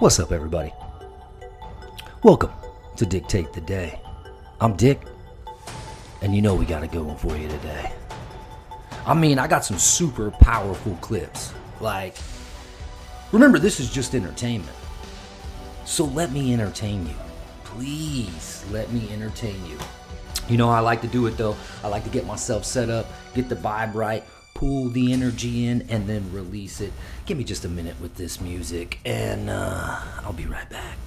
What's up, everybody? Welcome to Dictate the Day. I'm Dick, and you know we got a good one for you today. I got some super powerful clips. Remember, this is just entertainment. So let me entertain you. Please let me entertain you. You know how I like to do it, though. I like to get myself set up, get the vibe right, pull the energy in, and then release it. Give me just a minute with this music, and I'll be right back.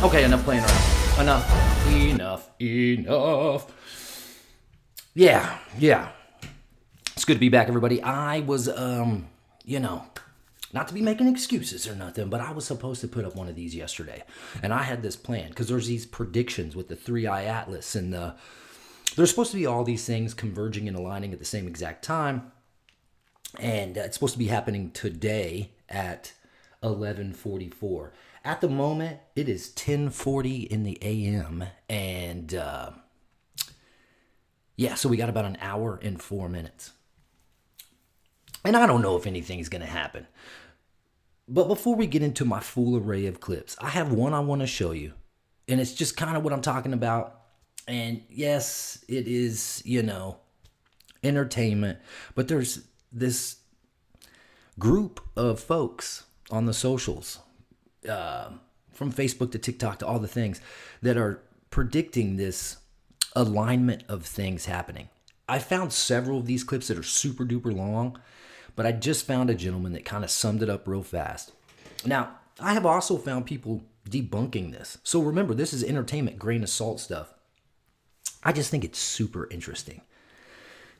Okay, enough playing around. Enough. Yeah. It's good to be back, everybody. I was, not to be making excuses or nothing, but I was supposed to put up one of these yesterday. And I had this plan, because there's these predictions with the 3-eye atlas, and there's supposed to be all these things converging and aligning at the same exact time. And it's supposed to be happening today at 11:44. At the moment, it is 10:40 in the a.m. And so we got about an hour and 4 minutes. And I don't know if anything's going to happen. But before we get into my full array of clips, I have one I want to show you. And it's just kind of what I'm talking about. And yes, it is, entertainment. But there's this group of folks on the socials, from Facebook to TikTok to all the things, that are predicting this alignment of things happening. I found several of these clips that are super duper long, but I just found a gentleman that kind of summed it up real fast. Now, I have also found people debunking this. So remember, this is entertainment, grain of salt stuff. I just think it's super interesting.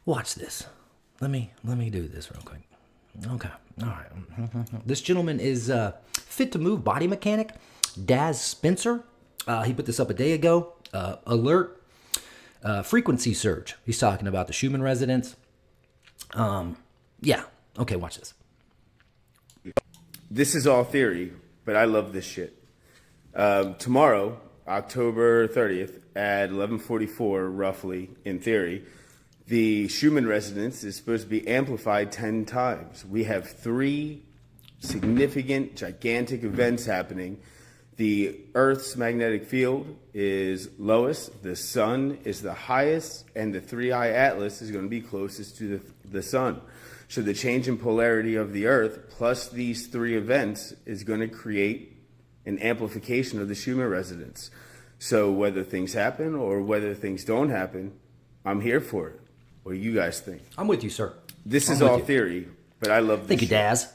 Watch this. Let me do this real quick. Okay. All right. This gentleman is Fit to Move body mechanic, Daz Spencer. He put this up a day ago. Alert. Frequency surge. He's talking about the Schumann resonance. Okay, watch this. This is all theory, but I love this shit. Tomorrow, October 30th at 11:44, roughly, in theory, the Schumann resonance is supposed to be amplified 10 times. We have 3 significant, gigantic events happening. The Earth's magnetic field is lowest, the sun is the highest, and the 3-eye atlas is going to be closest to the sun. So the change in polarity of the Earth plus these 3 events is going to create an amplification of the Schumann resonance. So whether things happen or whether things don't happen, I'm here for it. What do you guys think? I'm with you, sir. This is all theory, but I love this. Thank you, Daz.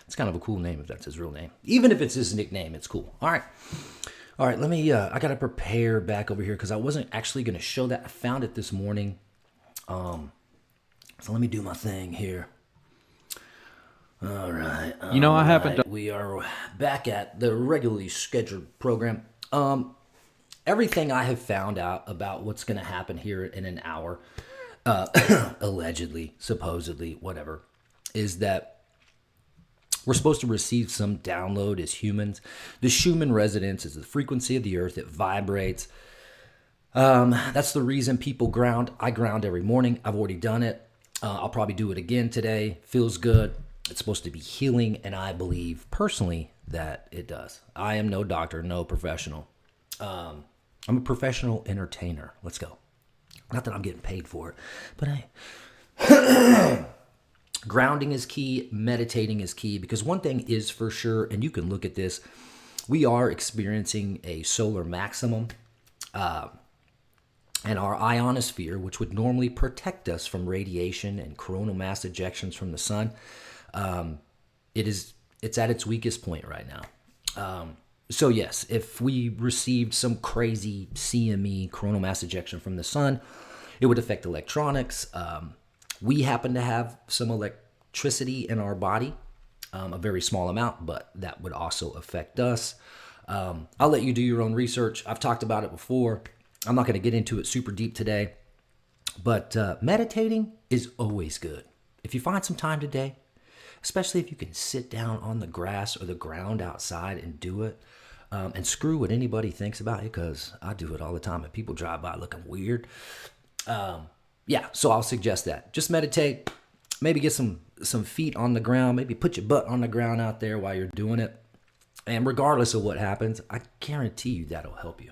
It's kind of a cool name if that's his real name. Even if it's his nickname, it's cool. All right, let me, I got to prepare back over here because I wasn't actually going to show that. I found it this morning. So let me do my thing here. All right. I happen to... We are back at the regularly scheduled program. Everything I have found out about what's going to happen here in an hour, allegedly, supposedly, whatever, is that we're supposed to receive some download as humans. The Schumann resonance is the frequency of the Earth. It vibrates. That's the reason people ground. I ground every morning. I've already done it. I'll probably do it again today. Feels good. It's supposed to be healing, and I believe personally that it does. I am no doctor, no professional. I'm a professional entertainer. Let's go. Not that I'm getting paid for it, but grounding is key. Meditating is key, because one thing is for sure, and you can look at this, we are experiencing a solar maximum, and our ionosphere, which would normally protect us from radiation and coronal mass ejections from the sun, it's at its weakest point right now. So yes, if we received some crazy CME, coronal mass ejection from the sun, it would affect electronics. We happen to have some electricity in our body. a very small amount, but that would also affect us. I'll let you do your own research. I've talked about it before. I'm not going to get into it super deep today, but meditating is always good. If you find some time today, especially if you can sit down on the grass or the ground outside and do it, and screw what anybody thinks about you, because I do it all the time and people drive by looking weird. Yeah, so I'll suggest that. Just meditate, maybe get some feet on the ground, maybe put your butt on the ground out there while you're doing it. And regardless of what happens, I guarantee you that'll help you.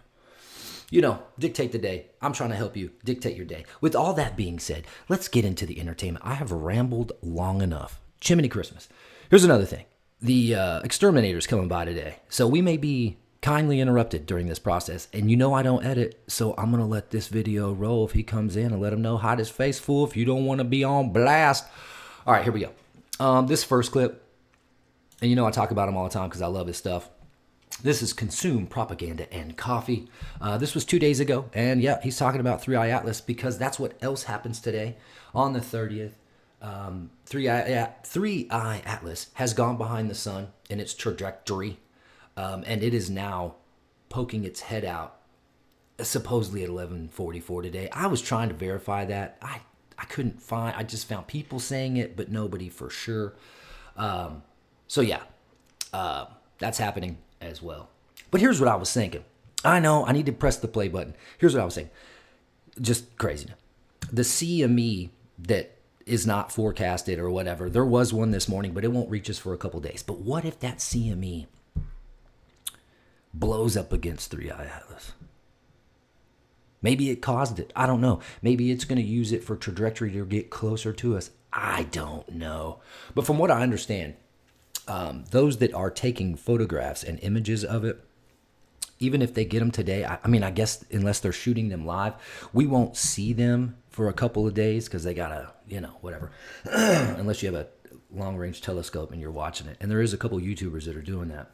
Dictate the day. I'm trying to help you dictate your day. With all that being said, let's get into the entertainment. I have rambled long enough. Chimney Christmas. Here's another thing. The exterminator's coming by today. So we may be kindly interrupted during this process. And I don't edit, so I'm going to let this video roll if he comes in and let him know, hide his face, fool, if you don't want to be on blast. All right, here we go. This first clip, and I talk about him all the time because I love his stuff. This is Consume Propaganda and Coffee. This was 2 days ago, and yeah, he's talking about 3i Atlas because that's what else happens today on the 30th. 3i Atlas has gone behind the sun in its trajectory, and it is now poking its head out, supposedly at 11:44 today. I was trying to verify that. I couldn't find. I just found people saying it, but nobody for sure. So yeah, that's happening as well. But here's what I was thinking. I know I need to press the play button. Here's what I was saying. Just craziness. The CME that is not forecasted or whatever. There was one this morning, but it won't reach us for a couple days. But what if that CME blows up against 3i Atlas? Maybe it caused it. I don't know. Maybe it's going to use it for trajectory to get closer to us. I don't know. But from what I understand, those that are taking photographs and images of it, even if they get them today, I guess unless they're shooting them live, we won't see them for a couple of days because they gotta, whatever. Unless you have a long-range telescope and you're watching it. And there is a couple YouTubers that are doing that.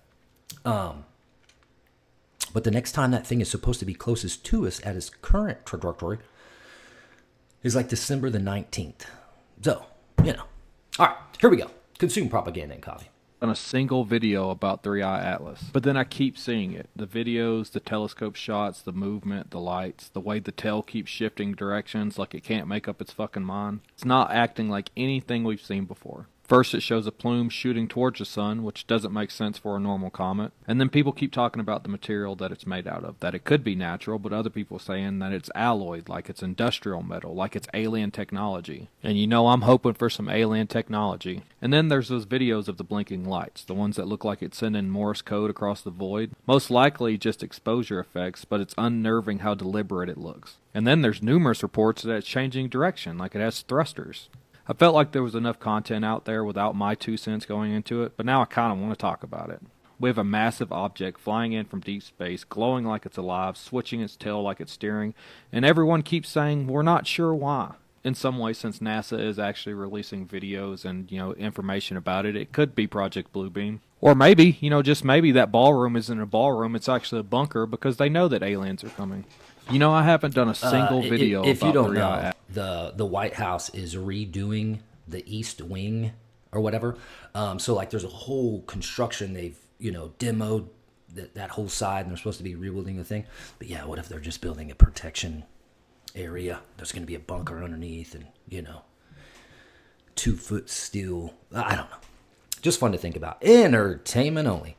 But the next time that thing is supposed to be closest to us at its current trajectory is like December the 19th. So, All right, here we go. Consume Propaganda and Coffee. On a single video about 3i Atlas. But then I keep seeing it. The videos, the telescope shots, the movement, the lights, the way the tail keeps shifting directions like it can't make up its fucking mind. It's not acting like anything we've seen before. First it shows a plume shooting towards the sun, which doesn't make sense for a normal comet. And then people keep talking about the material that it's made out of, that it could be natural, but other people saying that it's alloyed, like it's industrial metal, like it's alien technology. And I'm hoping for some alien technology. And then there's those videos of the blinking lights, the ones that look like it's sending Morse code across the void. Most likely just exposure effects, but it's unnerving how deliberate it looks. And then there's numerous reports that it's changing direction, like it has thrusters. I felt like there was enough content out there without my 2 cents going into it, but now I kind of want to talk about it. We have a massive object flying in from deep space, glowing like it's alive, switching its tail like it's steering, and everyone keeps saying we're not sure why. In some way, since NASA is actually releasing videos and, information about it, it could be Project Bluebeam. Or maybe, just maybe that ballroom isn't a ballroom, it's actually a bunker because they know that aliens are coming. I haven't done a single video if about you don't 3i. know, the White House is redoing the East Wing or whatever. So like there's a whole construction they've demoed that whole side, and they're supposed to be rebuilding the thing. But yeah, what if they're just building a protection area? There's going to be a bunker underneath, and 2-foot steel. I don't know. Just fun to think about. Entertainment only.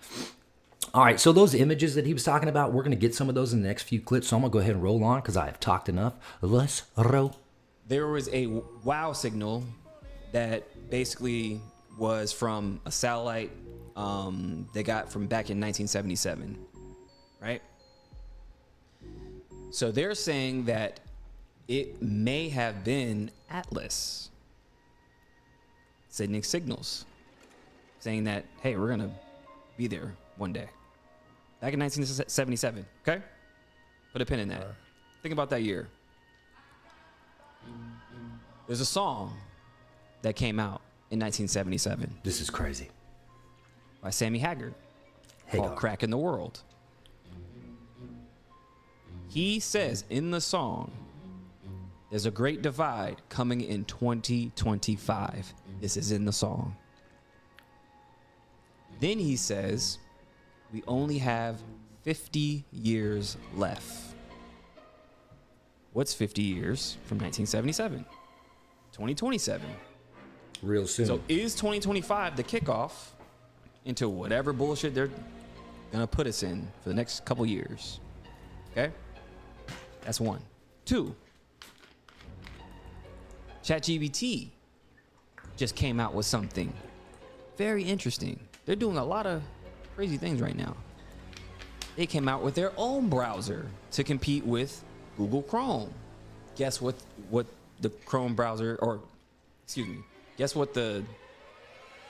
All right, so those images that he was talking about, we're going to get some of those in the next few clips. So I'm going to go ahead and roll on because I have talked enough. Let's roll. There was a wow signal that basically was from a satellite they got from back in 1977, right? So they're saying that it may have been Atlas sending signals saying that, hey, we're going to be there one day. Back in 1977, okay? Put a pin in that. Think about that year. There's a song that came out in 1977. This is crazy. By Sammy Hagar. Called Crack in the World. He says in the song, there's a great divide coming in 2025. This is in the song. Then he says, we only have 50 years left. What's 50 years from 1977? 2027. Real soon. So is 2025 the kickoff into whatever bullshit they're gonna put us in for the next couple years? Okay? That's one. Two, ChatGPT just came out with something very interesting. They're doing a lot of crazy things right now. They came out with their own browser to compete with Google Chrome. Guess what the Chrome browser, or excuse me, guess what the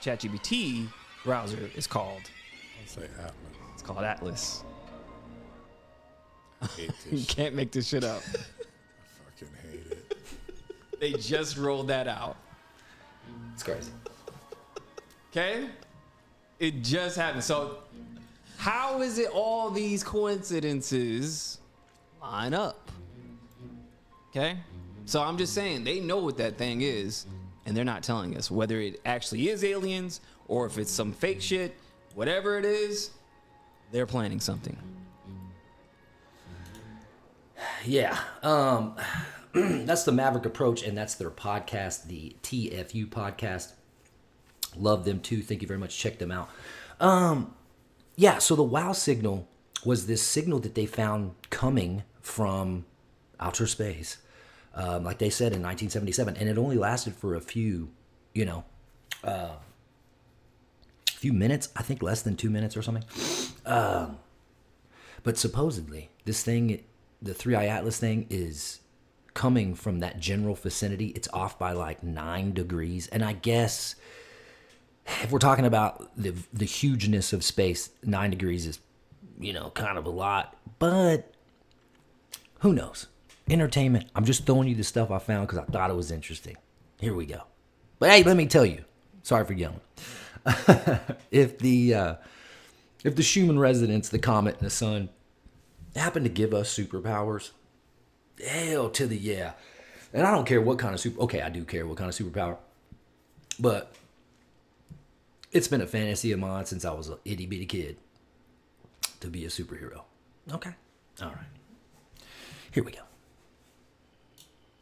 ChatGPT browser is called? I'll say Atlas. It's called Atlas. I hate You this. can't make this shit up. I fucking hate it. They just rolled that out. It's crazy. Okay? It just happened. So how is it all these coincidences line up? Okay? So I'm just saying, they know what that thing is, and they're not telling us whether it actually is aliens or if it's some fake shit. Whatever it is, they're planning something. Yeah. That's the Maverick approach, and that's their podcast, the TFU podcast. Love them too. Thank you very much. Check them out. Yeah, so the WOW signal was this signal that they found coming from outer space, like they said in 1977, and it only lasted for a few, few minutes. I think less than 2 minutes or something. But supposedly, this thing, the 3i Atlas thing, is coming from that general vicinity. It's off by like 9 degrees, and I guess if we're talking about the hugeness of space, 9 degrees is, kind of a lot. But who knows? Entertainment. I'm just throwing you the stuff I found because I thought it was interesting. Here we go. But hey, let me tell you. Sorry for yelling. If the Schumann resonance, the comet and the sun, happen to give us superpowers, hell to the yeah. And I don't care what kind of okay, I do care what kind of superpower. But it's been a fantasy of mine since I was an itty bitty kid to be a superhero. Okay. All right. Here we go.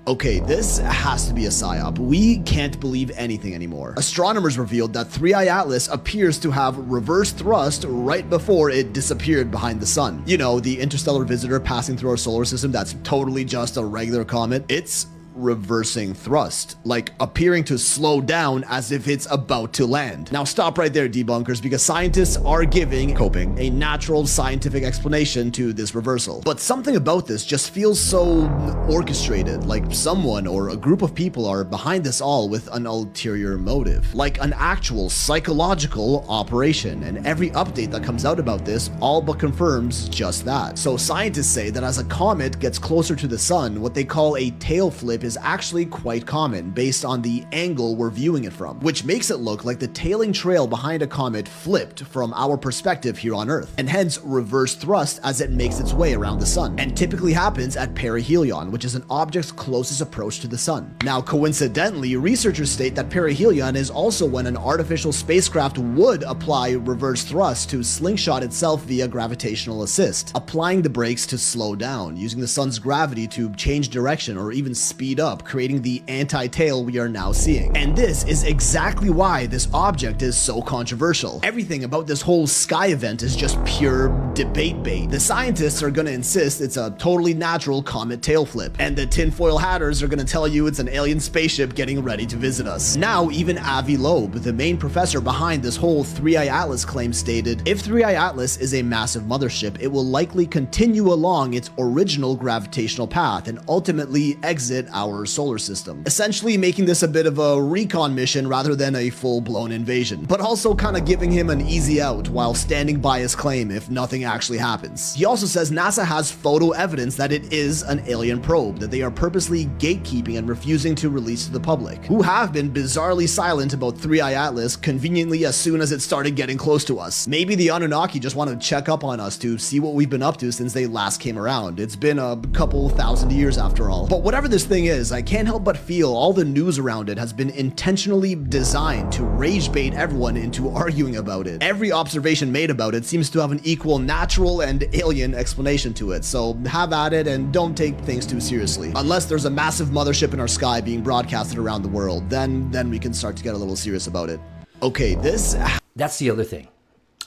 Okay, this has to be a psyop. We can't believe anything anymore. Astronomers revealed that 3i Atlas appears to have reverse thrust right before it disappeared behind the sun. You know, the interstellar visitor passing through our solar system that's totally just a regular comet. It's reversing thrust, like appearing to slow down as if it's about to land. Now stop right there, debunkers, because scientists are giving a natural scientific explanation to this reversal. But something about this just feels so orchestrated, like someone or a group of people are behind this all with an ulterior motive, like an actual psychological operation, and every update that comes out about this all but confirms just that. So scientists say that as a comet gets closer to the sun, what they call a tail flip is actually quite common based on the angle we're viewing it from, which makes it look like the tailing trail behind a comet flipped from our perspective here on Earth, and hence reverse thrust as it makes its way around the sun, and typically happens at perihelion, which is an object's closest approach to the sun. Now, coincidentally, researchers state that perihelion is also when an artificial spacecraft would apply reverse thrust to slingshot itself via gravitational assist, applying the brakes to slow down, using the sun's gravity to change direction or even speed up, creating the anti-tail we are now seeing. And this is exactly why this object is so controversial. Everything about this whole sky event is just pure debate bait. The scientists are gonna insist it's a totally natural comet tail flip, and the tinfoil hatters are gonna tell you it's an alien spaceship getting ready to visit us. Now, even Avi Loeb, the main professor behind this whole 3i Atlas claim, stated, if 3i Atlas is a massive mothership, it will likely continue along its original gravitational path and ultimately exit our solar system, essentially making this a bit of a recon mission rather than a full-blown invasion, but also kind of giving him an easy out while standing by his claim if nothing actually happens. He also says NASA has photo evidence that it is an alien probe that they are purposely gatekeeping and refusing to release to the public, who have been bizarrely silent about 3i Atlas conveniently as soon as it started getting close to us. Maybe the Anunnaki just wanted to check up on us to see what we've been up to since they last came around. It's been a couple thousand years after all. But whatever this thing is, I can't help but feel all the news around it has been intentionally designed to rage bait everyone into arguing about it. Every observation made about it seems to have an equal natural and alien explanation to it, so have at it and don't take things too seriously. Unless there's a massive mothership in our sky being broadcasted around the world, then we can start to get a little serious about it. Okay, That's the other thing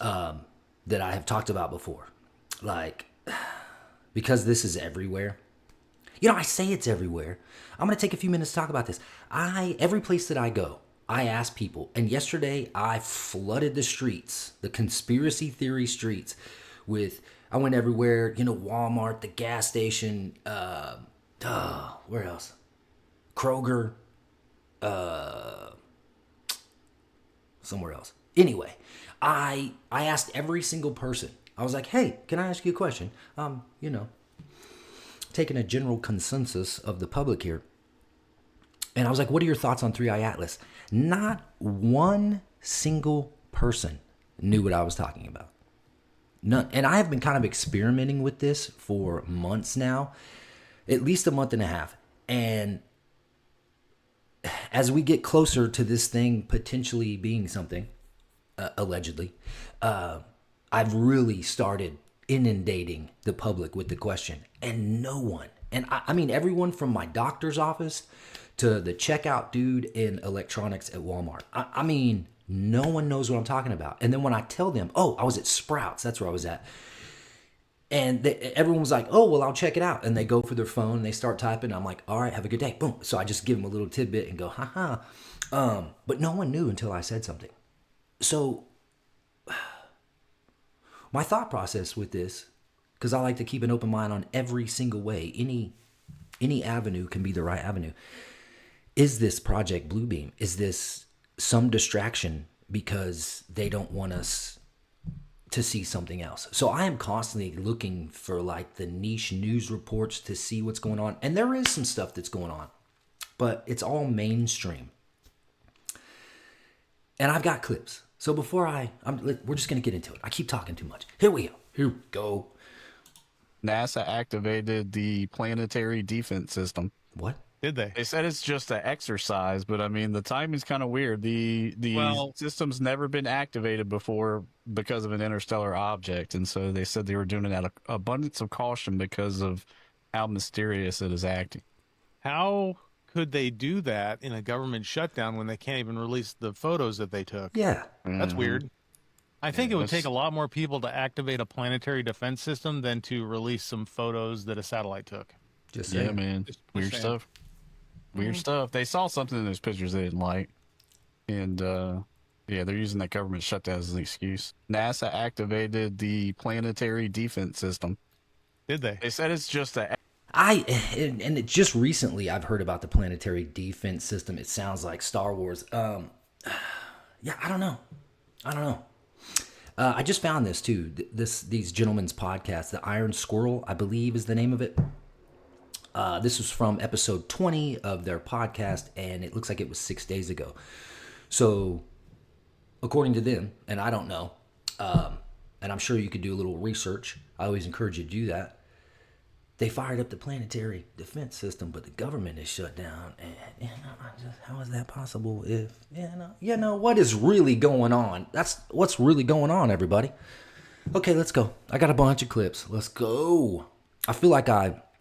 that I have talked about before. Like, because this is everywhere. You know, I say it's everywhere. I'm going to take a few minutes to talk about this. Every place that I go, I ask people. And yesterday, I flooded the streets, the conspiracy theory streets, I went everywhere, Walmart, the gas station, where else? Kroger, somewhere else. Anyway, I asked every single person. I was like, hey, can I ask you a question? Taking a general consensus of the public here. And I was like, what are your thoughts on 3i Atlas? Not one single person knew what I was talking about. None. And I have been kind of experimenting with this for months now, at least a month and a half. And as we get closer to this thing potentially being something, allegedly, I've really started inundating the public with the question. And no one, and I mean everyone from my doctor's office to the checkout dude in electronics at Walmart. I mean, no one knows what I'm talking about. And then when I tell them, oh, I was at Sprouts, that's where I was at. And everyone was like, oh, well, I'll check it out. And they go for their phone and they start typing. I'm like, all right, have a good day. Boom. So I just give them a little tidbit and go, haha. But no one knew until I said something. So my thought process with this, because I like to keep an open mind on every single way, any avenue can be the right avenue. Is this Project Bluebeam? Is this some distraction because they don't want us to see something else? So I am constantly looking for like the niche news reports to see what's going on. And there is some stuff that's going on, but it's all mainstream. And I've got clips. So before we're just going to get into it. I keep talking too much. Here we go. NASA activated the planetary defense system. What? Did they? They said it's just an exercise, but I mean, the timing's kind of weird. The system's never been activated before because of an interstellar object. And so they said they were doing it out of abundance of caution because of how mysterious it is acting. How could they do that in a government shutdown when they can't even release the photos that they took? Yeah. That's weird. I think it would take a lot more people to activate a planetary defense system than to release some photos that a satellite took. Just saying. Yeah, man. Weird stuff. Weird stuff. They saw something in those pictures they didn't like. And, yeah, they're using that government shutdown as an excuse. NASA activated the planetary defense system. Did they? They said it's just a... And it just recently I've heard about the planetary defense system. It sounds like Star Wars. Yeah, I don't know. I just found this too. These gentlemen's podcast, the Iron Squirrel, I believe is the name of it. This was from episode 20 of their podcast, and it looks like it was 6 days ago. So, according to them, and I don't know, and I'm sure you could do a little research. I always encourage you to do that. They fired up the planetary defense system, but the government is shut down. And how is that possible? If what is really going on? That's what's really going on, everybody. Okay, let's go. I got a bunch of clips. Let's go. I feel like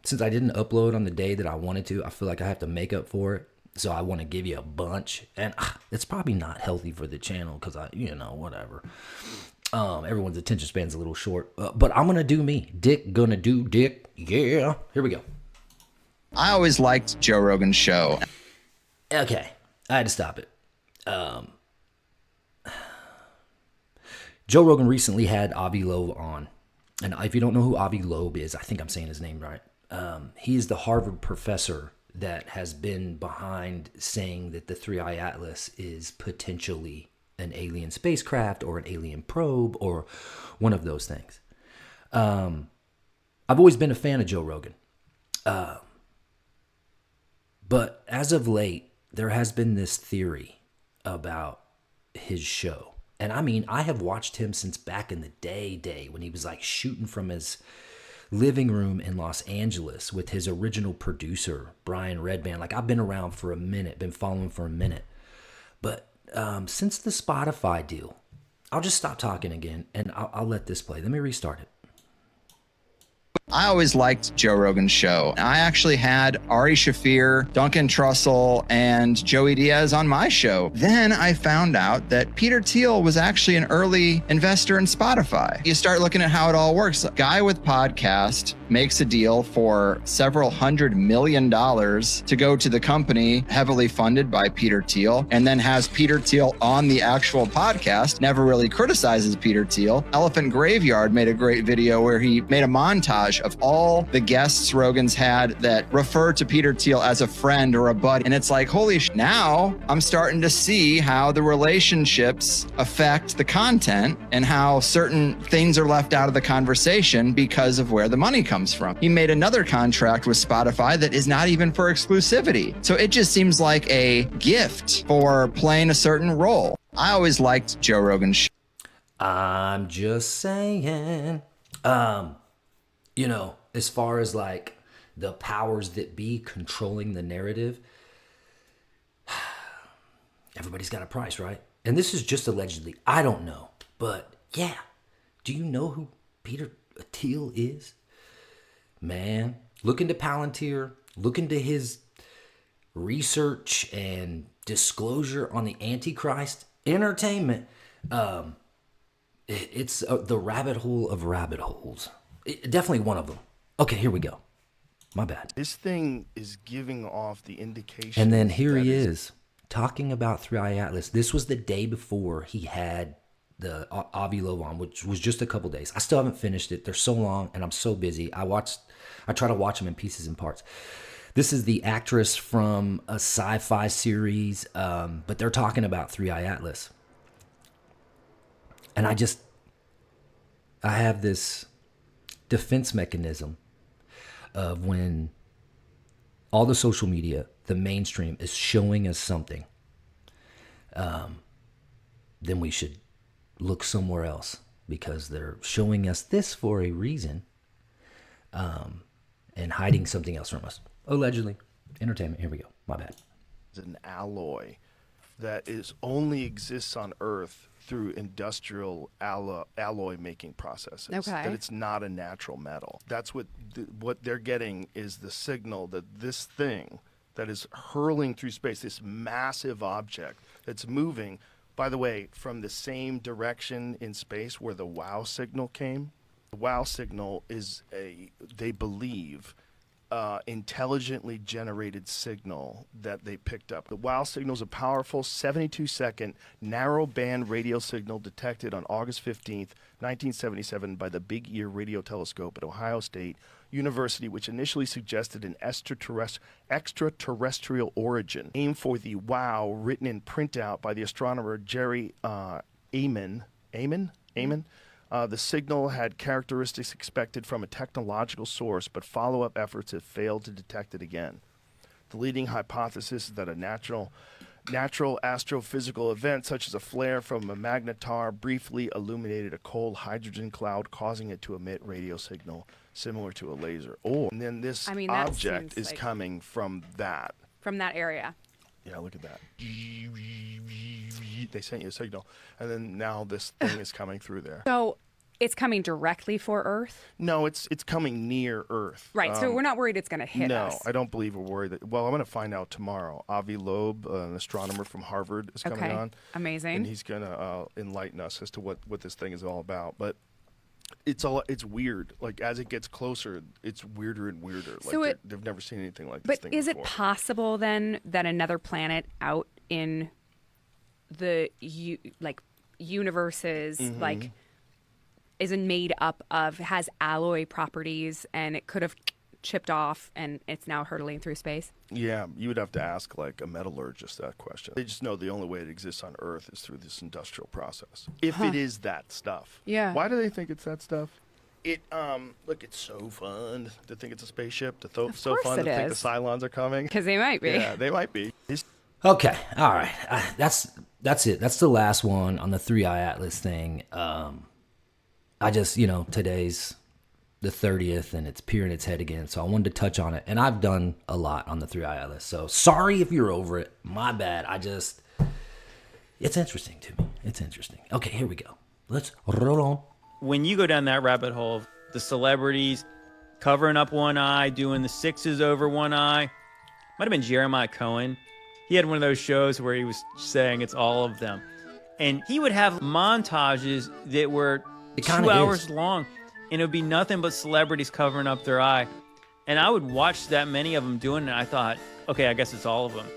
since I didn't upload on the day that I wanted to, I feel like I have to make up for it. So I want to give you a bunch. And it's probably not healthy for the channel because whatever. Everyone's attention span's a little short. But I'm going to do me. Dick gonna do Dick. Yeah. Here we go. I always liked Joe Rogan's show. Okay. I had to stop it. Joe Rogan recently had Avi Loeb on. And if you don't know who Avi Loeb is, I think I'm saying his name right. He is the Harvard professor that has been behind saying that the 3i Atlas is potentially an alien spacecraft or an alien probe or one of those things. I've always been a fan of Joe Rogan. But as of late, there has been this theory about his show. And I mean, I have watched him since back in the day when he was like shooting from his living room in Los Angeles with his original producer, Brian Redband. Like, I've been around for a minute, been following for a minute. But since the Spotify deal, I'll just stop talking again and I'll let this play. Let me restart it. I always liked Joe Rogan's show. I actually had Ari Shaffir, Duncan Trussell, and Joey Diaz on my show. Then I found out that Peter Thiel was actually an early investor in Spotify. You start looking at how it all works. A guy with podcast makes a deal for several $100 million to go to the company, heavily funded by Peter Thiel, and then has Peter Thiel on the actual podcast, never really criticizes Peter Thiel. Elephant Graveyard made a great video where he made a montage of all the guests Rogan's had that refer to Peter Thiel as a friend or a buddy. And it's like, holy shit, now I'm starting to see how the relationships affect the content and how certain things are left out of the conversation because of where the money comes from. He made another contract with Spotify that is not even for exclusivity. So it just seems like a gift for playing a certain role. I always liked Joe Rogan's show. I'm just saying. You know, as far as like the powers that be controlling the narrative, everybody's got a price, right? And this is just allegedly. I don't know. But yeah, do you know who Peter Thiel is? Man, look into Palantir, look into his research and disclosure on the Antichrist entertainment. It's the rabbit hole of rabbit holes. Definitely one of them. Okay, here we go. My bad. This thing is giving off the indication. And then here he is talking about 3i Atlas. This was the day before he had the Avi Loeb on, which was just a couple days. I still haven't finished it. They're so long and I'm so busy. I try to watch them in pieces and parts. This is the actress from a sci-fi series, but they're talking about 3i Atlas. And I have this defense mechanism of when all the social media, the mainstream, is showing us something, then we should look somewhere else because they're showing us this for a reason, and hiding something else from us. Allegedly. Entertainment. Here we go. My bad. It's an alloy that only exists on Earth through industrial alloy making processes. Okay. That it's not a natural metal. That's what they're getting is the signal that this thing that is hurling through space, this massive object that's moving, by the way, from the same direction in space where the WOW signal came. The WOW signal is they believe, intelligently generated signal that they picked up. The WOW signal is a powerful 72-second narrow band radio signal detected on August 15th, 1977 by the Big Ear Radio Telescope at Ohio State University, which initially suggested an extraterrestrial origin. Aim for the WOW written in printout by the astronomer Jerry Amon. The signal had characteristics expected from a technological source, but follow-up efforts have failed to detect it again. The leading hypothesis is that a natural astrophysical event, such as a flare from a magnetar, briefly illuminated a cold hydrogen cloud, causing it to emit radio signal similar to a laser. And then this object is coming from that. From that area. Yeah, look at that. They sent you a signal, and then now this thing is coming through there. So it's coming directly for Earth? No, it's coming near Earth. Right, so we're not worried it's going to hit us. No, I don't believe we're worried. Well, I'm going to find out tomorrow. Avi Loeb, an astronomer from Harvard, is coming on. Amazing. And he's going to enlighten us as to what this thing is all about. But it's weird. Like, as it gets closer, it's weirder and weirder. So like they've never seen anything like this thing But is before. it possible then that another planet out in the universes isn't made up of, has alloy properties, and it could have chipped off and it's now hurtling through space? Yeah, you would have to ask like a metallurgist that question. They just know the only way it exists on Earth is through this industrial process. If it is that stuff. Yeah. Why do they think it's that stuff? Look, it's so fun to think it's a spaceship. So fun to think the Cylons are coming. Because they might be. Yeah, they might be. Okay, all right. That's it. That's the last one on the 3i Atlas thing. I just, today's the 30th, and it's peering its head again. So I wanted to touch on it, and I've done a lot on the 3i Atlas. So sorry if you're over it. My bad. It's interesting to me. It's interesting. Okay, here we go. Let's roll on. When you go down that rabbit hole of the celebrities covering up one eye, doing the sixes over one eye, might have been Jeremiah Cohen. He had one of those shows where he was saying it's all of them. And he would have montages that were 2 hours long, and it would be nothing but celebrities covering up their eye. And I would watch that many of them doing it, and I thought, okay, I guess it's all of them.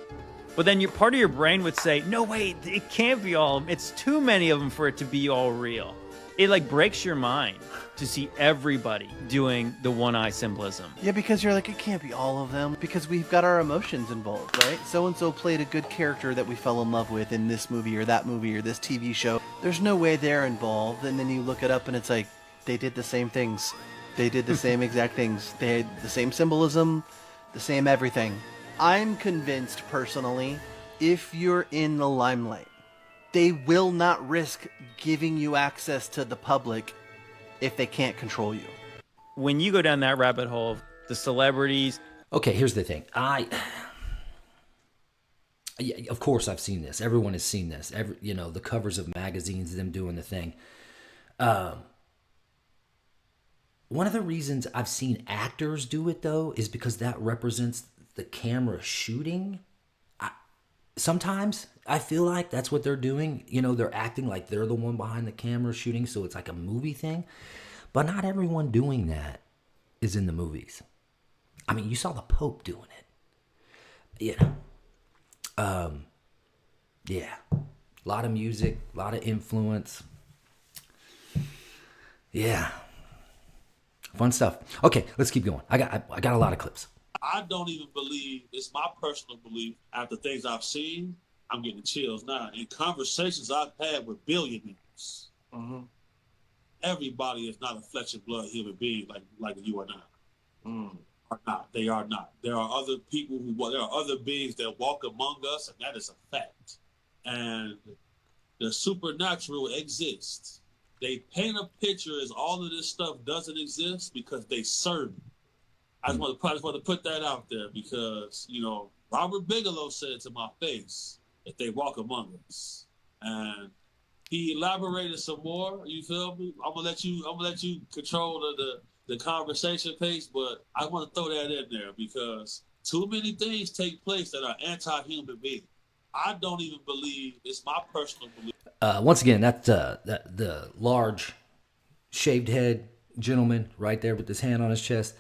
But then part of your brain would say, no, wait, it can't be all of them. It's too many of them for it to be all real. It like breaks your mind to see everybody doing the one eye symbolism. Yeah, because you're like, it can't be all of them, because we've got our emotions involved, right? So-and-so played a good character that we fell in love with in this movie or that movie or this TV show. There's no way they're involved. And then you look it up and it's like, they did the same things. They did the same exact things. They had the same symbolism, the same everything. I'm convinced personally, if you're in the limelight, they will not risk giving you access to the public if they can't control you. When you go down that rabbit hole of the celebrities. Okay, here's the thing. Of course I've seen this. Everyone has seen this. The covers of magazines, them doing the thing. One of the reasons I've seen actors do it, though, is because that represents the camera shooting. Sometimes I feel like that's what they're doing. They're acting like they're the one behind the camera shooting, so it's like a movie thing. But not everyone doing that is in the movies. I mean, you saw the Pope doing it. Yeah. A lot of music, a lot of influence. Yeah. Fun stuff. Okay, let's keep going. I got a lot of clips. I don't even believe, it's my personal belief, after things I've seen, I'm getting chills now. In conversations I've had with billionaires, everybody is not a flesh and blood human being like you or not. Are not. They are not. There are other people there are other beings that walk among us, and that is a fact. And the supernatural exists. They paint a picture as all of this stuff doesn't exist because they serve it. I just want to put that out there because, Robert Bigelow said to my face that they walk among us. And he elaborated some more, you feel me? I'm gonna let you control the conversation pace, but I want to throw that in there because too many things take place that are anti-human beings. I don't even believe, it's my personal belief. Once again, that the large shaved head gentleman right there with his hand on his chest,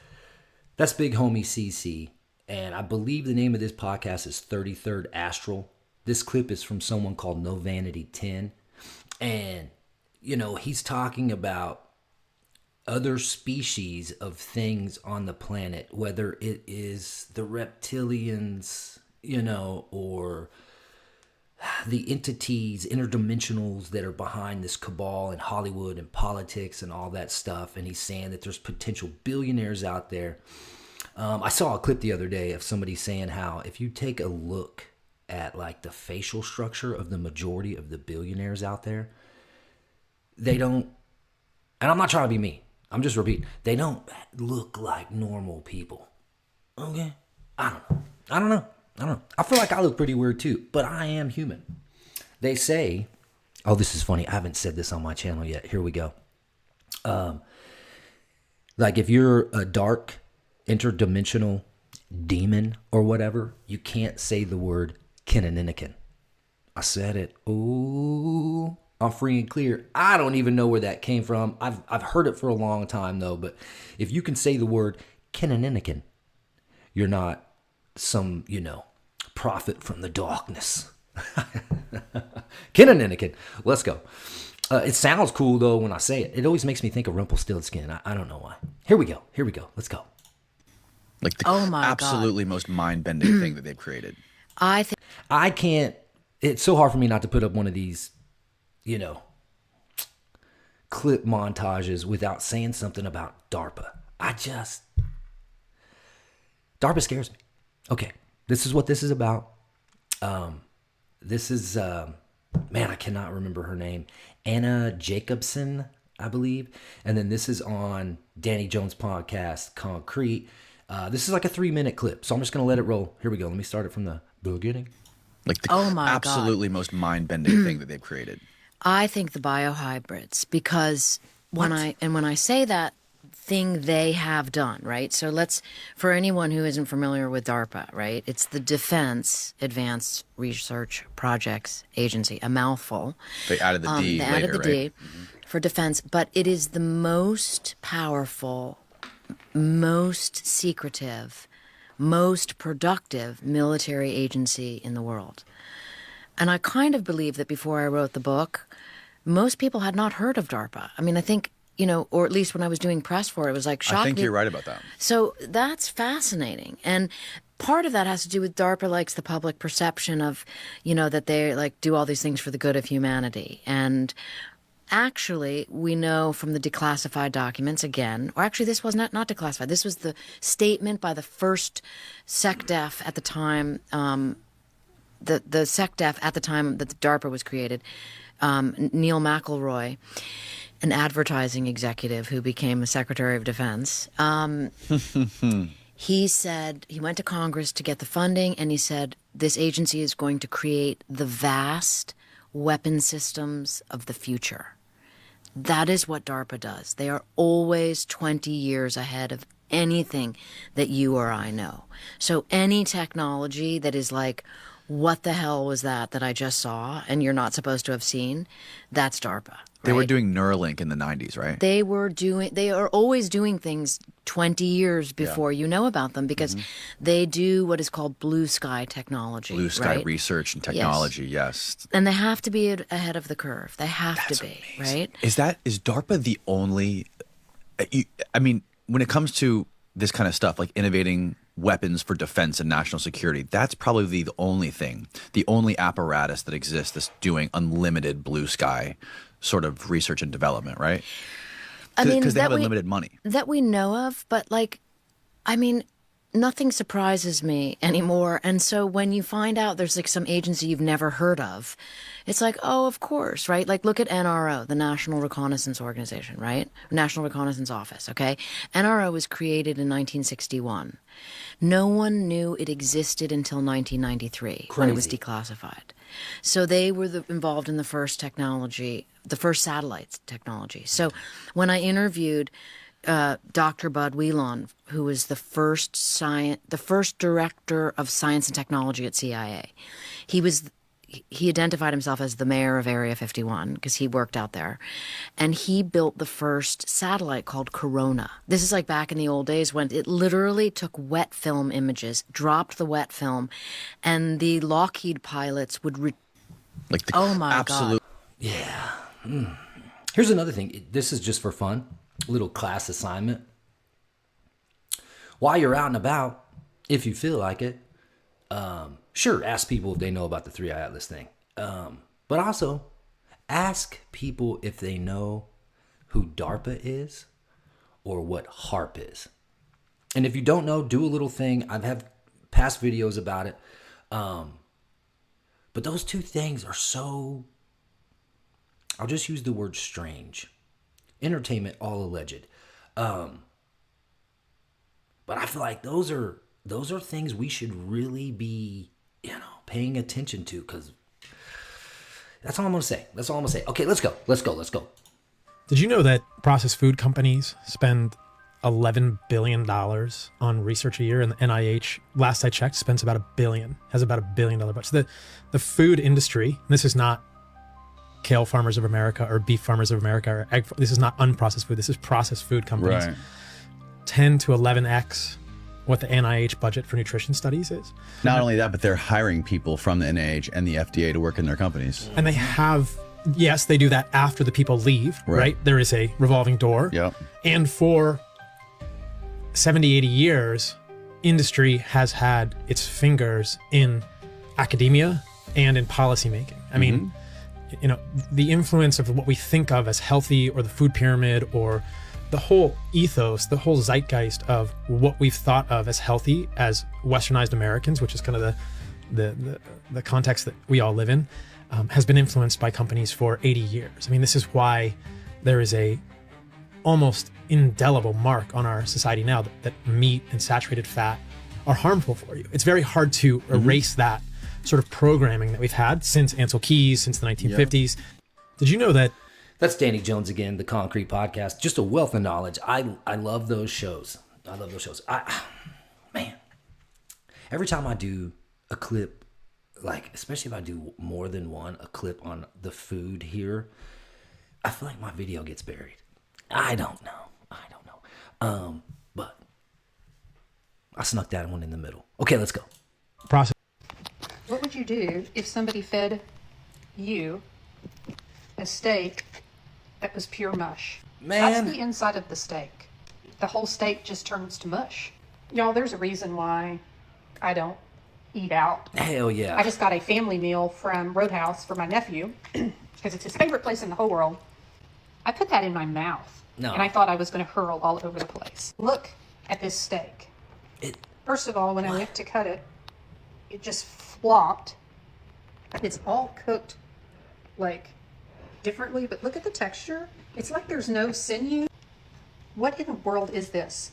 that's big homie CC. And I believe the name of this podcast is 33rd Astral. This clip is from someone called No Vanity 10. And, he's talking about other species of things on the planet, whether it is the reptilians, or the entities, interdimensionals that are behind this cabal in Hollywood and politics and all that stuff. And he's saying that there's potential billionaires out there. I saw a clip the other day of somebody saying how if you take a look at like the facial structure of the majority of the billionaires out there, they don't, and I'm not trying to be mean, I'm just repeating, they don't look like normal people. Okay? I don't know. I feel like I look pretty weird too, but I am human. They say, oh, this is funny. I haven't said this on my channel yet. Here we go. Like if you're a dark interdimensional demon or whatever, you can't say the word Kenaninikin. I said it. Ooh, I'm free and clear. I don't even know where that came from. I've heard it for a long time though, but if you can say the word Kenaninikin, you're not some, prophet from the darkness. Kenaninikin. Let's go. It sounds cool though when I say it. It always makes me think of Rumpelstiltskin. I don't know why. Here we go. Let's go. Like the absolutely most mind-bending thing that they've created. I can't. It's so hard for me not to put up one of these, clip montages without saying something about DARPA. DARPA scares me. Okay, this is what this is about. This is, I cannot remember her name. Anna Jacobson. I believe. And then this is on Danny Jones' podcast, Concrete. This is like a 3-minute clip, so I'm just going to let it roll. Here we go. Let me start it from the beginning. Like the Oh my God. absolutely most mind-bending thing that they've created. I think the biohybrids, because when I say that thing they have done, right? So for anyone who isn't familiar with DARPA, right? It's the Defense Advanced Research Projects Agency, a mouthful. They added the D They later, added the D right? for defense, but it is the most powerful, most secretive, most productive military agency in the world. And I kind of believe that before I wrote the book, most people had not heard of DARPA. I mean, I think, or at least when I was doing press for it, it was like shocking. I think you're right about that. So that's fascinating. And part of that has to do with DARPA likes the public perception of, that they like do all these things for the good of humanity. And actually, we know from the declassified documents again, or actually this was not declassified. This was the statement by the first SecDef at the time, the SecDef at the time that the DARPA was created, Neil McElroy, an advertising executive who became a Secretary of Defense. He said he went to Congress to get the funding, and he said this agency is going to create the vast weapon systems of the future. That is what DARPA does. They are always 20 years ahead of anything that you or I know. So any technology that is like, what the hell was that I just saw and you're not supposed to have seen, that's DARPA. They were doing Neuralink in the 90s, right? They are always doing things 20 years before you know about them, because they do what is called blue sky technology. Blue sky right? research and technology, yes. And they have to be ahead of the curve. They have to be, right? Is DARPA the only, I mean, when it comes to this kind of stuff, like innovating weapons for defense and national security, that's probably the only thing, the only apparatus that exists that's doing unlimited blue sky sort of research and development, right? Because they have unlimited money. That we know of, but nothing surprises me anymore. And so when you find out there's like some agency you've never heard of, it's like, oh, of course, right? Like look at NRO, the National Reconnaissance Organization, right? National Reconnaissance Office, okay? NRO was created in 1961. No one knew it existed until 1993 when it was declassified. So they were involved in the first technology, the first satellites technology. So when I interviewed Dr. Bud Wheelon, who was the first director of science and technology at CIA, he identified himself as the mayor of Area 51 because he worked out there. And he built the first satellite called Corona. This is like back in the old days when it literally took wet film images, dropped the wet film, and the Lockheed pilots would... oh my God. Yeah. Here's another thing. This is just for fun. A little class assignment. While you're out and about, if you feel like it, sure, ask people if they know about the 3i Atlas thing. But also, ask people if they know who DARPA is or what HARP is. And if you don't know, do a little thing. I've had past videos about it. But those two things are so... I'll just use the word strange. Entertainment, all alleged. But I feel like those are things we should really be, paying attention to, because that's all I'm gonna say. Okay, let's go. Did you know that processed food companies spend $11 billion on research a year, and the NIH, last I checked, spends about $1 billion, has about $1 billion budget. So the food industry, this is not kale farmers of America or beef farmers of America or egg. This is not unprocessed food. This is processed food companies. Right. 10 to 11x what the NIH budget for nutrition studies is. Not only that, but they're hiring people from the NIH and the FDA to work in their companies. And they have, yes, they do that after the people leave, right? There is a revolving door. Yep. And for 70, 80 years, industry has had its fingers in academia and in policymaking. I mean, the influence of what we think of as healthy, or the food pyramid, or the whole ethos, the whole zeitgeist of what we've thought of as healthy as Westernized Americans, which is kind of the context that we all live in, has been influenced by companies for 80 years. I mean, this is why there is a almost indelible mark on our society now that meat and saturated fat are harmful for you. It's very hard to erase that sort of programming that we've had since Ansel Keys, since the 1950s. Did you know that? That's Danny Jones again, the Concrete Podcast. Just a wealth of knowledge. I love those shows. Man, every time I do a clip, like especially if I do more than one, a clip on the food here, I feel like my video gets buried. I don't know. But I snuck that one in the middle. Okay, let's go. Process. What would you do if somebody fed you a steak that was pure mush? Man. That's the inside of the steak. The whole steak just turns to mush. Y'all, there's a reason why I don't eat out. Hell yeah. I just got a family meal from Roadhouse for my nephew because it's his favorite place in the whole world. I put that in my mouth. No. And I thought I was going to hurl all over the place. Look at this steak. First of all, when I went to cut it, it just flopped. It's all cooked like differently, but look at the texture. It's like there's no sinew. What in the world is this?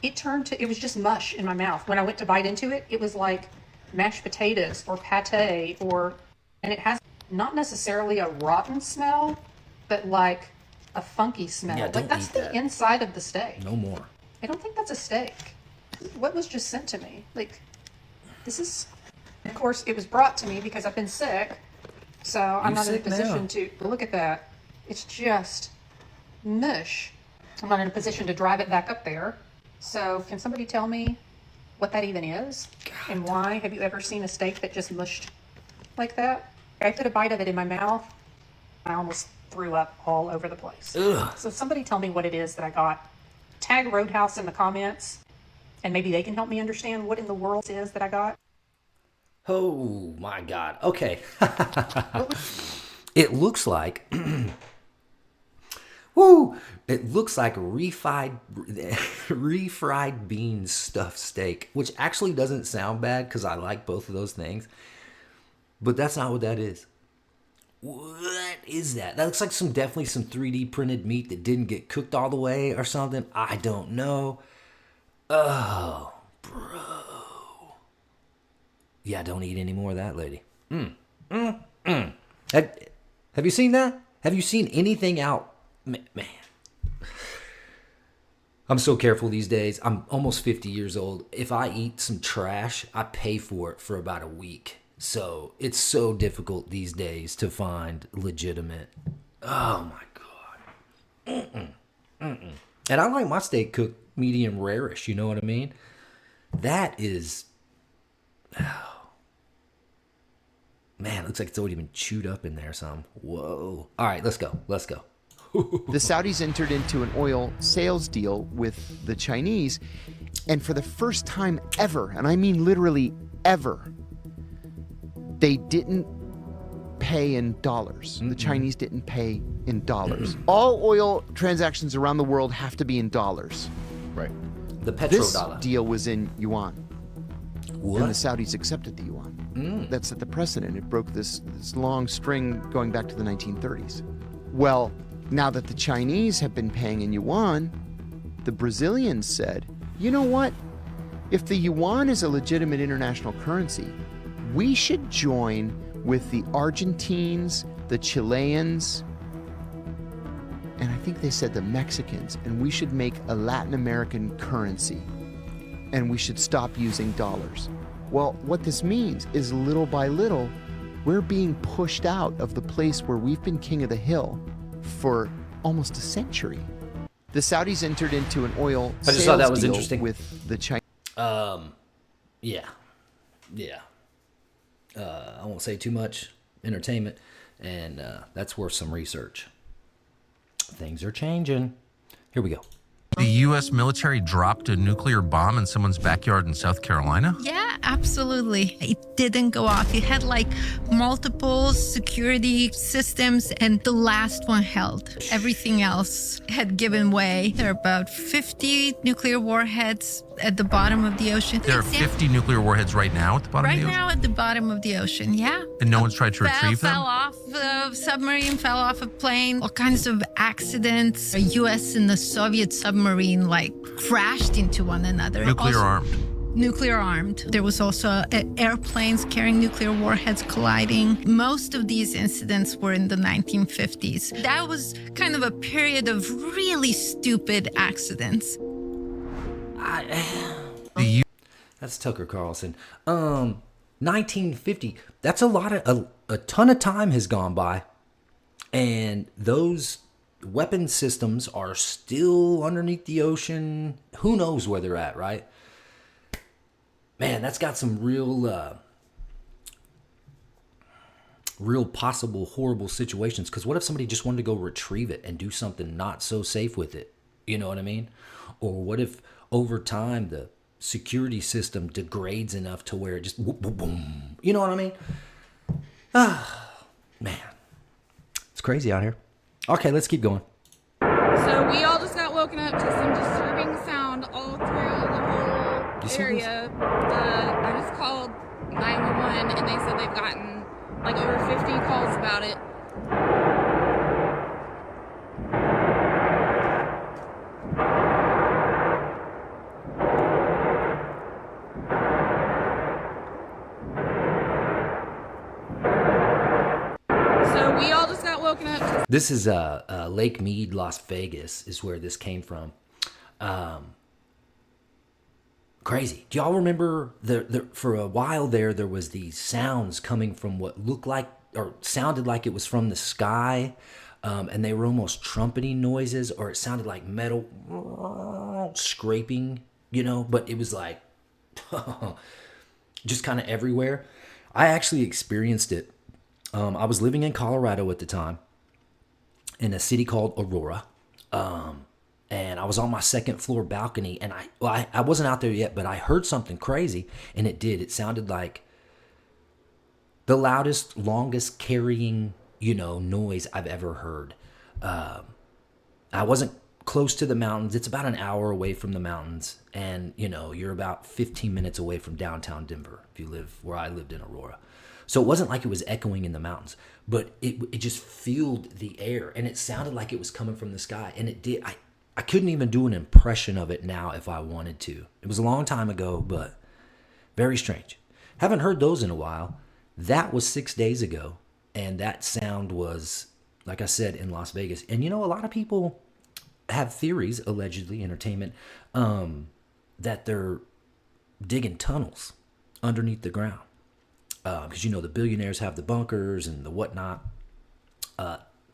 It was just mush in my mouth. When I went to bite into it, it was like mashed potatoes or pate and it has not necessarily a rotten smell, but like a funky smell. Yeah, like that's the inside of the steak. No more. I don't think that's a steak. What was just sent to me? Like, this is, of course, it was brought to me because I've been sick. So I'm not in a position to look at that. It's just mush. I'm not in a position to drive it back up there. So can somebody tell me what that even is and why? Have you ever seen a steak that just mushed like that? I put a bite of it in my mouth. I almost threw up all over the place. Ugh. So somebody tell me what it is that I got. Tag Roadhouse in the comments, and maybe they can help me understand what in the world it is that I got. Oh my God. Okay. It looks like, woo! It looks like refried bean stuffed steak, which actually doesn't sound bad because I like both of those things. But that's not what that is. What is that? That looks like definitely some 3D printed meat that didn't get cooked all the way or something. I don't know. Oh, bro. Yeah, don't eat any more of that, lady. Have you seen that? Have you seen anything out? Man. I'm so careful these days. I'm almost 50 years old. If I eat some trash, I pay for it for about a week. So it's so difficult these days to find legitimate. Oh my God. And I like my steak cooked medium rare-ish, you know what I mean? That is, man, it looks like it's already been chewed up in there some. Whoa. All right, let's go. The Saudis entered into an oil sales deal with the Chinese, and for the first time ever, and I mean literally ever, they didn't pay in dollars. The Chinese didn't pay in dollars. All oil transactions around the world have to be in dollars. Right. The petrodollar. This deal was in yuan. What? And the Saudis accepted the yuan. That set the precedent. It broke this long string going back to the 1930s. Well, now that the Chinese have been paying in yuan, the Brazilians said, you know what? If the yuan is a legitimate international currency, we should join with the Argentines, the Chileans, and I think they said the Mexicans, and we should make a Latin American currency, and we should stop using dollars. Well, what this means is little by little, we're being pushed out of the place where we've been king of the hill for almost a century. The Saudis entered into an oil I just thought that was deal interesting with the Chinese. Yeah. I won't say too much. Entertainment, and that's worth some research. Things are changing. Here we go. The U.S. military dropped a nuclear bomb in someone's backyard in South Carolina? Yeah, absolutely. It didn't go off. It had like multiple security systems, and the last one held. Everything else had given way. There are about 50 nuclear warheads at the bottom of the ocean. There are 50 nuclear warheads right now at the bottom Right of the ocean? now at the bottom of the ocean, yeah. And no one's tried to retrieve them? Fell off a submarine, fell off a plane, all kinds of accidents. The U.S. and the Soviet submarine crashed into one another. Nuclear armed. Nuclear armed. There was also airplanes carrying nuclear warheads colliding. Most of these incidents were in the 1950s. That was kind of a period of really stupid accidents. That's Tucker Carlson. 1950. That's a ton of time has gone by, and those weapon systems are still underneath the ocean. Who knows where they're at, right? Man, that's got some real possible horrible situations. Because what if somebody just wanted to go retrieve it and do something not so safe with it? You know what I mean? Or what if over time the security system degrades enough to where it just boom. You know what I mean? Man, it's crazy out here. Okay, let's keep going. So we all just got woken up to some disturbing sound all through the whole area. I just called 911 and they said they've gotten over 50 calls about it. So we all just got woken up to... This is Lake Mead, Las Vegas is where this came from. Crazy. Do y'all remember for a while there was these sounds coming from what looked like or sounded like it was from the sky, and they were almost trumpeting noises, or it sounded like metal scraping, but it was like just kind of everywhere. I actually experienced it. I was living in Colorado at the time in a city called Aurora. And I was on my second floor balcony, and I wasn't out there yet, but I heard something crazy, and it sounded like the loudest, longest carrying, noise I've ever heard. I wasn't close to the mountains. It's about an hour away from the mountains, and, you're about 15 minutes away from downtown Denver if you live where I lived in Aurora. So it wasn't like it was echoing in the mountains, but it just filled the air, and it sounded like it was coming from the sky, and it did. I couldn't even do an impression of it now if I wanted to. It was a long time ago, but very strange. Haven't heard those in a while. That was 6 days ago, and that sound was, like I said, in Las Vegas. And a lot of people have theories, allegedly, entertainment, that they're digging tunnels underneath the ground. Because, the billionaires have the bunkers and the whatnot.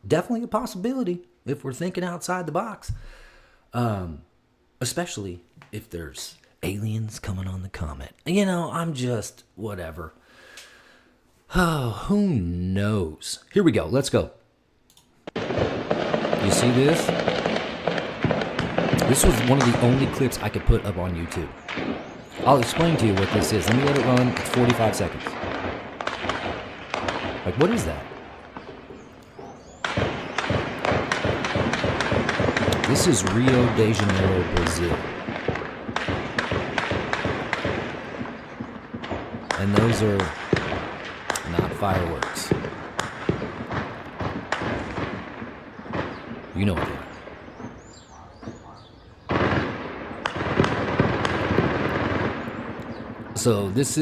Definitely a possibility if we're thinking outside the box. Especially if there's aliens coming on the comet. I'm just whatever. Oh, who knows? Here we go. Let's go. You see this? This was one of the only clips I could put up on YouTube. I'll explain to you what this is. Let me let it run. It's 45 seconds. What is that? This is Rio de Janeiro, Brazil. And those are not fireworks. You know what they are. So this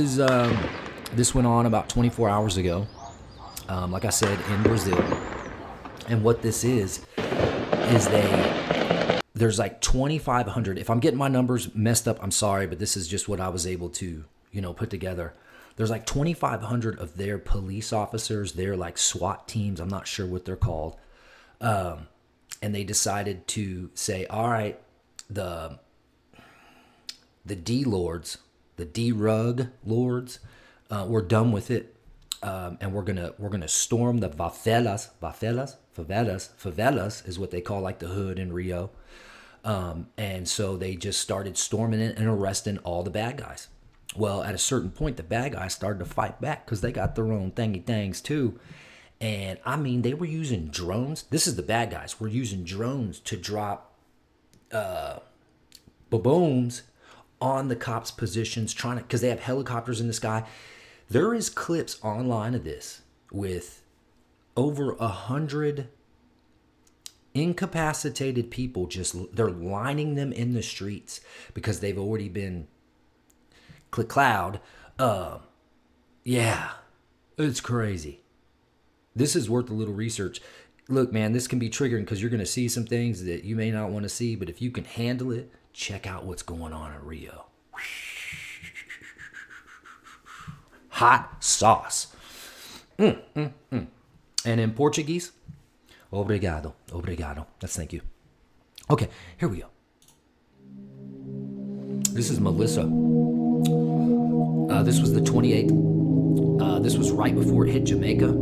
went on about 24 hours ago. Like I said, in Brazil. And what this is there's 2,500. If I'm getting my numbers messed up, I'm sorry, but this is just what I was able to, put together. There's 2,500 of their police officers, their SWAT teams. I'm not sure what they're called. And they decided to say, all right, the D-Lords, the D-Rug Lords, we're done with it. And we're gonna storm the favelas is what they call the hood in Rio. And so they just started storming it and arresting all the bad guys. Well, at a certain point, the bad guys started to fight back because they got their own thingy-thangs too. And I mean, they were using drones. This is the bad guys. We're using drones to drop booms on the cops' positions, trying to, because they have helicopters in the sky. There is clips online of this with over 100 incapacitated people. They're lining them in the streets because they've already been cloud. Yeah, it's crazy. This is worth a little research. Look, man, this can be triggering because you're going to see some things that you may not want to see, but if you can handle it, check out what's going on in Rio. Hot sauce. And in Portuguese, obrigado, obrigado. That's thank you. Okay, here we go. This is Melissa. This was the 28th. This was right before it hit Jamaica.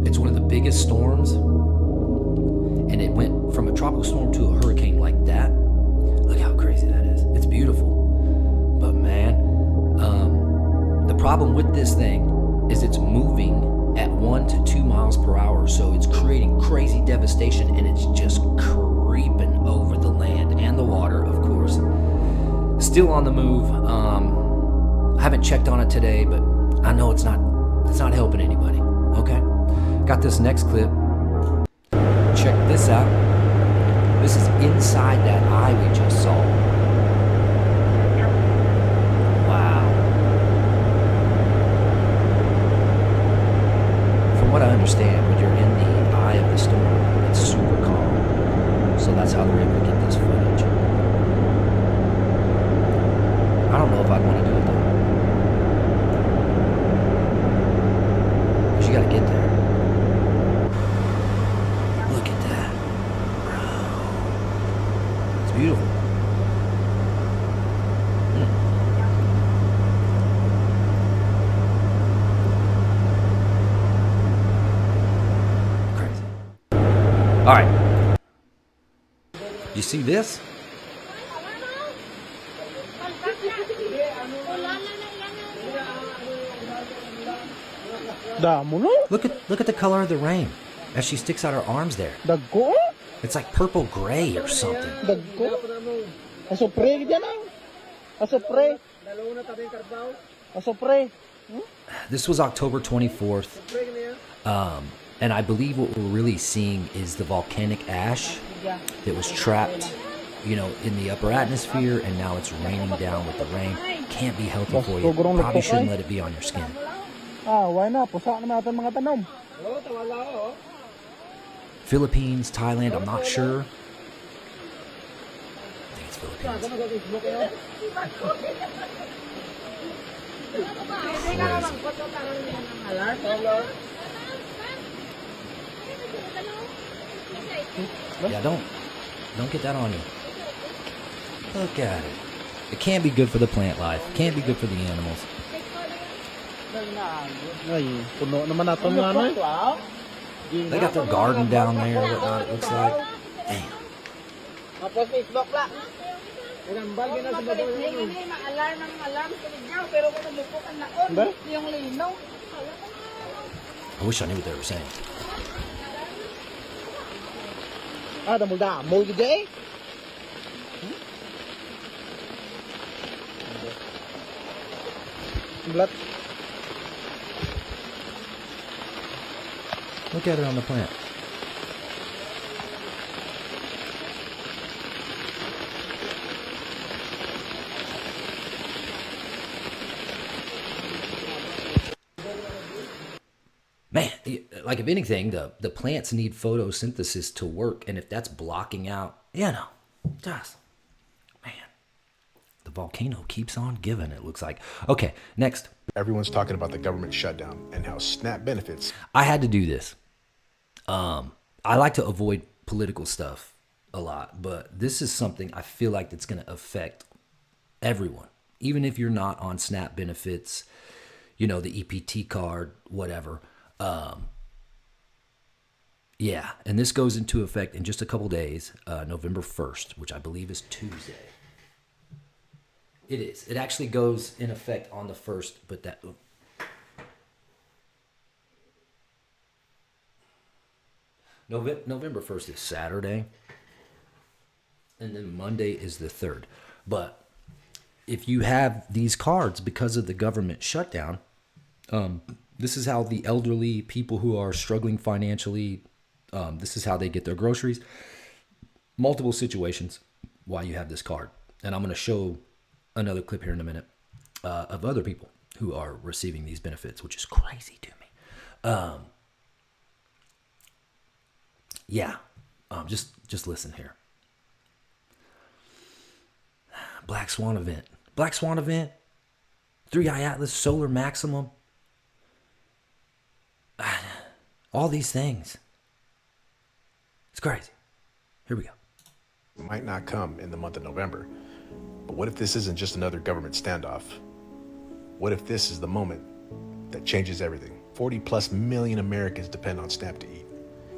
It's one of the biggest storms. And it went from a tropical storm to a hurricane like that. Look how crazy that is. It's beautiful. But man, the problem with this thing is it's moving at 1 to 2 miles per hour. So it's creating crazy devastation, and it's just creeping over the land and the water, of course. Still on the move. I haven't checked on it today, but I know it's not helping anybody. Okay? Got this next clip. Check this out. This is inside that eye we just saw. Wow. From what I understand, when you're in the eye of the storm, it's super calm. So that's how they're able to get this footage. I don't know if I'd want to do it though. Because you got to get there. Look at that. Bro. It's beautiful. Crazy. All right. You see this? Look at the color of the rain as she sticks out her arms there. It's like purple gray or something. This was October 24th. And I believe what we're really seeing is the volcanic ash that was trapped, in the upper atmosphere, and now it's raining down with the rain. Can't be healthy for you. Probably shouldn't let it be on your skin. Philippines, Thailand, I'm not sure. I think it's Philippines. Crazy. Yeah, don't get that on you. Look at it. It can't be good for the plant life. It can't be good for the animals. They got their garden down there, whatnot, it looks like. Damn. I wish I knew what they were saying. Look at it on the plant. Man, like if anything, the plants need photosynthesis to work, and if that's blocking out, just, man, the volcano keeps on giving, it looks like. Okay, next. Everyone's talking about the government shutdown and how SNAP benefits. I had to do this. I like to avoid political stuff a lot, but this is something I feel like that's going to affect everyone, even if you're not on SNAP benefits, the EPT card, whatever. Yeah, and this goes into effect in just a couple days, November 1st, which I believe is Tuesday. It is. It actually goes in effect on the 1st, but that... November 1st is Saturday. and then Monday is the 3rd. But if you have these cards because of the government shutdown, this is how the elderly, people who are struggling financially, this is how they get their groceries. Multiple situations why you have this card. And I'm going to show another clip here in a minute of other people who are receiving these benefits, which is crazy to me. Just listen here. Black Swan event. 3i Atlas, Solar Maximum. All these things. It's crazy. Here we go. Might not come in the month of November. But what if this isn't just another government standoff? What if this is the moment that changes everything? 40+ million Americans depend on SNAP to eat.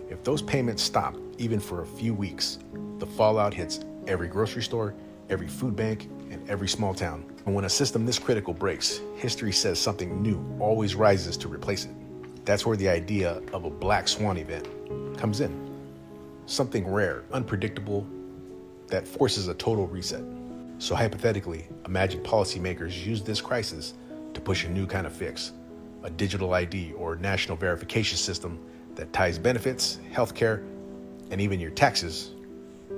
If those payments stop, even for a few weeks, the fallout hits every grocery store, every food bank, and every small town. And when a system this critical breaks, history says something new always rises to replace it. That's where the idea of a Black Swan event comes in. Something rare, unpredictable, that forces a total reset. So hypothetically, imagine policymakers use this crisis to push a new kind of fix, a digital ID or national verification system that ties benefits, healthcare, and even your taxes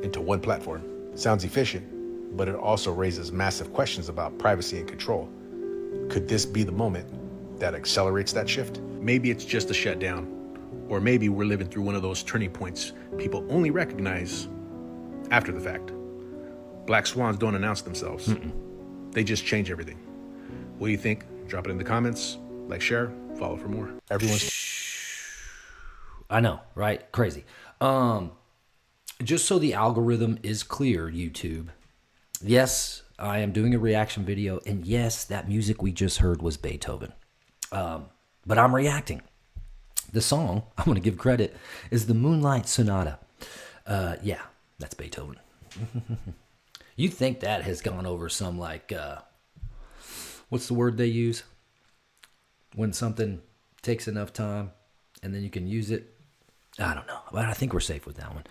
into one platform. Sounds efficient, but it also raises massive questions about privacy and control. Could this be the moment that accelerates that shift? Maybe it's just a shutdown, or maybe we're living through one of those turning points people only recognize after the fact. Black swans don't announce themselves. They just change everything. What do you think? Drop it in the comments, like, share, follow for more. Everyone's... I know, right? Crazy. Just so the algorithm is clear, YouTube. Yes, I am doing a reaction video, and yes, that music we just heard was Beethoven. But I'm reacting. The song, I'm going to give credit, is the Moonlight Sonata. Yeah, that's Beethoven. You think that has gone over some, like, what's the word they use? When something takes enough time and then you can use it? I don't know, but I think we're safe with that one.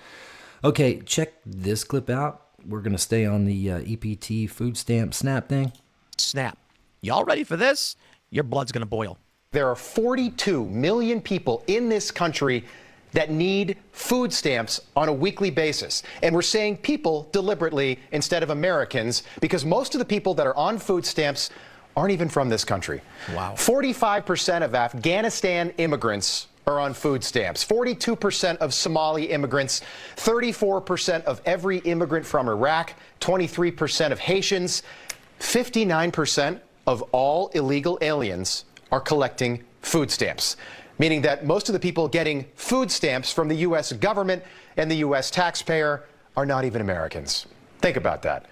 Okay, check this clip out. We're going to stay on the EPT food stamp SNAP thing. SNAP. Y'all ready for this? Your blood's going to boil. There are 42 million people in this country that need food stamps on a weekly basis. And we're saying people deliberately instead of Americans, because most of the people that are on food stamps aren't even from this country. Wow. 45% of Afghanistan immigrants are on food stamps. 42% of Somali immigrants, 34% of every immigrant from Iraq, 23% of Haitians, 59% of all illegal aliens are collecting food stamps, meaning that most of the people getting food stamps from the U.S. government and the U.S. taxpayer are not even Americans. Think about that.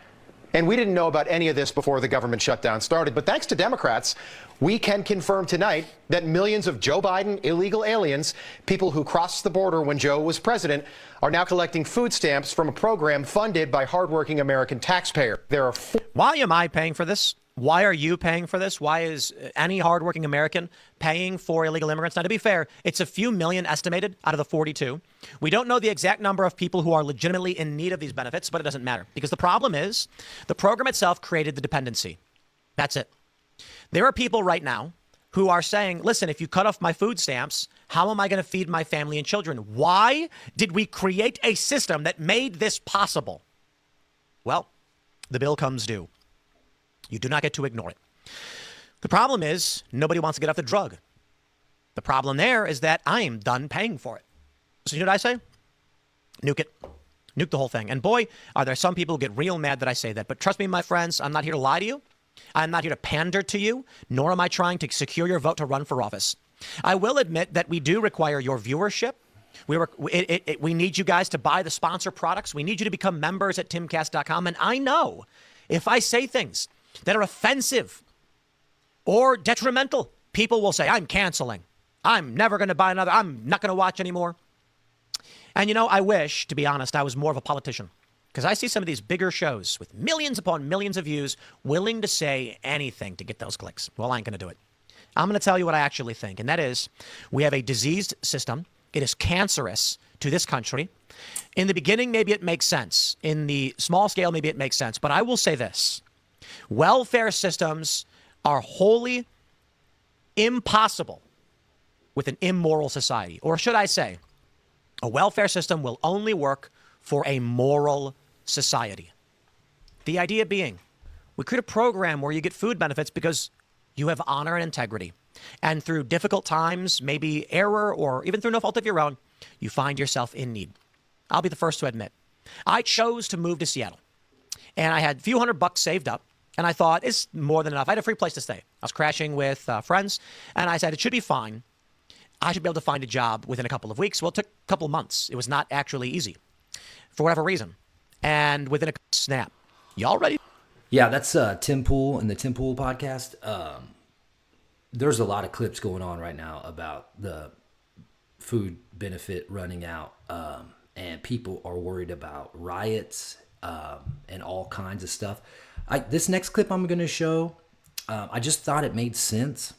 And we didn't know about any of this before the government shutdown started, but thanks to Democrats, we can confirm tonight that millions of Joe Biden illegal aliens, people who crossed the border when Joe was president, are now collecting food stamps from a program funded by hardworking American taxpayer. There are Why am I paying for this? Why are you paying for this? Why is any hardworking American paying for illegal immigrants? Now, to be fair, it's a few million estimated out of the 42. We don't know the exact number of people who are legitimately in need of these benefits, but it doesn't matter because the problem is the program itself created the dependency. That's it. There are people right now who are saying, listen, if you cut off my food stamps, how am I going to feed my family and children? Why did we create a system that made this possible? Well, the bill comes due. You do not get to ignore it. The problem is nobody wants to get off the drug. The problem there is that I'm done paying for it. So you know what I say? Nuke it. Nuke the whole thing. And boy, are there some people who get real mad that I say that. But trust me, my friends, I'm not here to lie to you. I'm not here to pander to you, nor am I trying to secure your vote to run for office. I will admit that we do require your viewership. We need you guys to buy the sponsor products. We need you to become members at timcast.com. And I know if I say things that are offensive or detrimental, people will say, I'm canceling. I'm never going to buy another. I'm not going to watch anymore. And, you know, I wish, to be honest, I was more of a politician because I see some of these bigger shows with millions upon millions of views willing to say anything to get those clicks. Well, I ain't going to do it. I'm going to tell you what I actually think. And that is we have a diseased system. It is cancerous to this country. In the beginning, maybe it makes sense. In the small scale, maybe it makes sense. But I will say this. Welfare systems are wholly impossible with an immoral society. Or should I say, a welfare system will only work for a moral society. The idea being, we create a program where you get food benefits because you have honor and integrity. And through difficult times, maybe error, or even through no fault of your own, you find yourself in need. I'll be the first to admit, I chose to move to Seattle. And I had a few $100 saved up. And I thought, it's more than enough. I had a free place to stay. I was crashing with friends. And I said, it should be fine. I should be able to find a job within a couple of weeks. Well, it took a couple of months. It was not actually easy for whatever reason. And within a snap. Y'all ready? Yeah, that's Tim Pool and the Tim Pool podcast. There's a lot of clips going on right now about the food benefit running out. And people are worried about riots and all kinds of stuff. This next clip I'm going to show, I just thought it made sense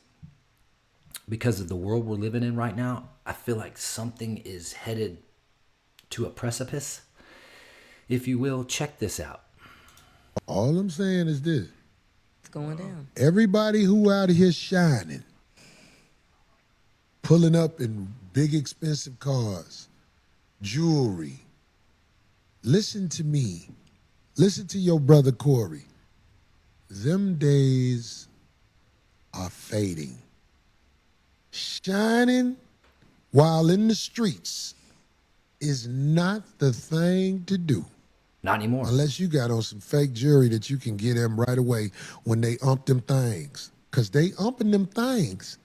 because of the world we're living in right now. I feel like something is headed to a precipice, if you will. Check this out. All I'm saying is this. It's going down. Everybody who out here shining, pulling up in big expensive cars, jewelry, listen to me. Listen to your brother Corey. Them days are fading. Shining while in the streets is not the thing to do. Not anymore. Unless you got on some fake jewelry that you can get them right away when they ump them things. Because they umping them things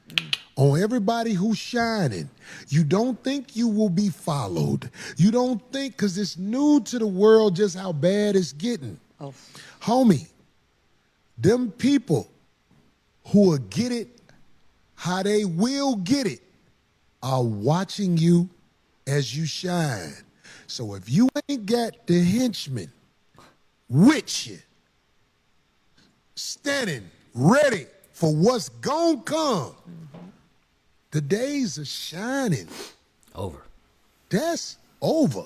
on everybody who's shining. You don't think you will be followed. You don't think, because it's new to the world just how bad it's getting. Oh. Homie, them people who will get it how they will get it are watching you as you shine. So if you ain't got the henchmen with you, standing ready for what's gonna come, the days of shining over. That's over.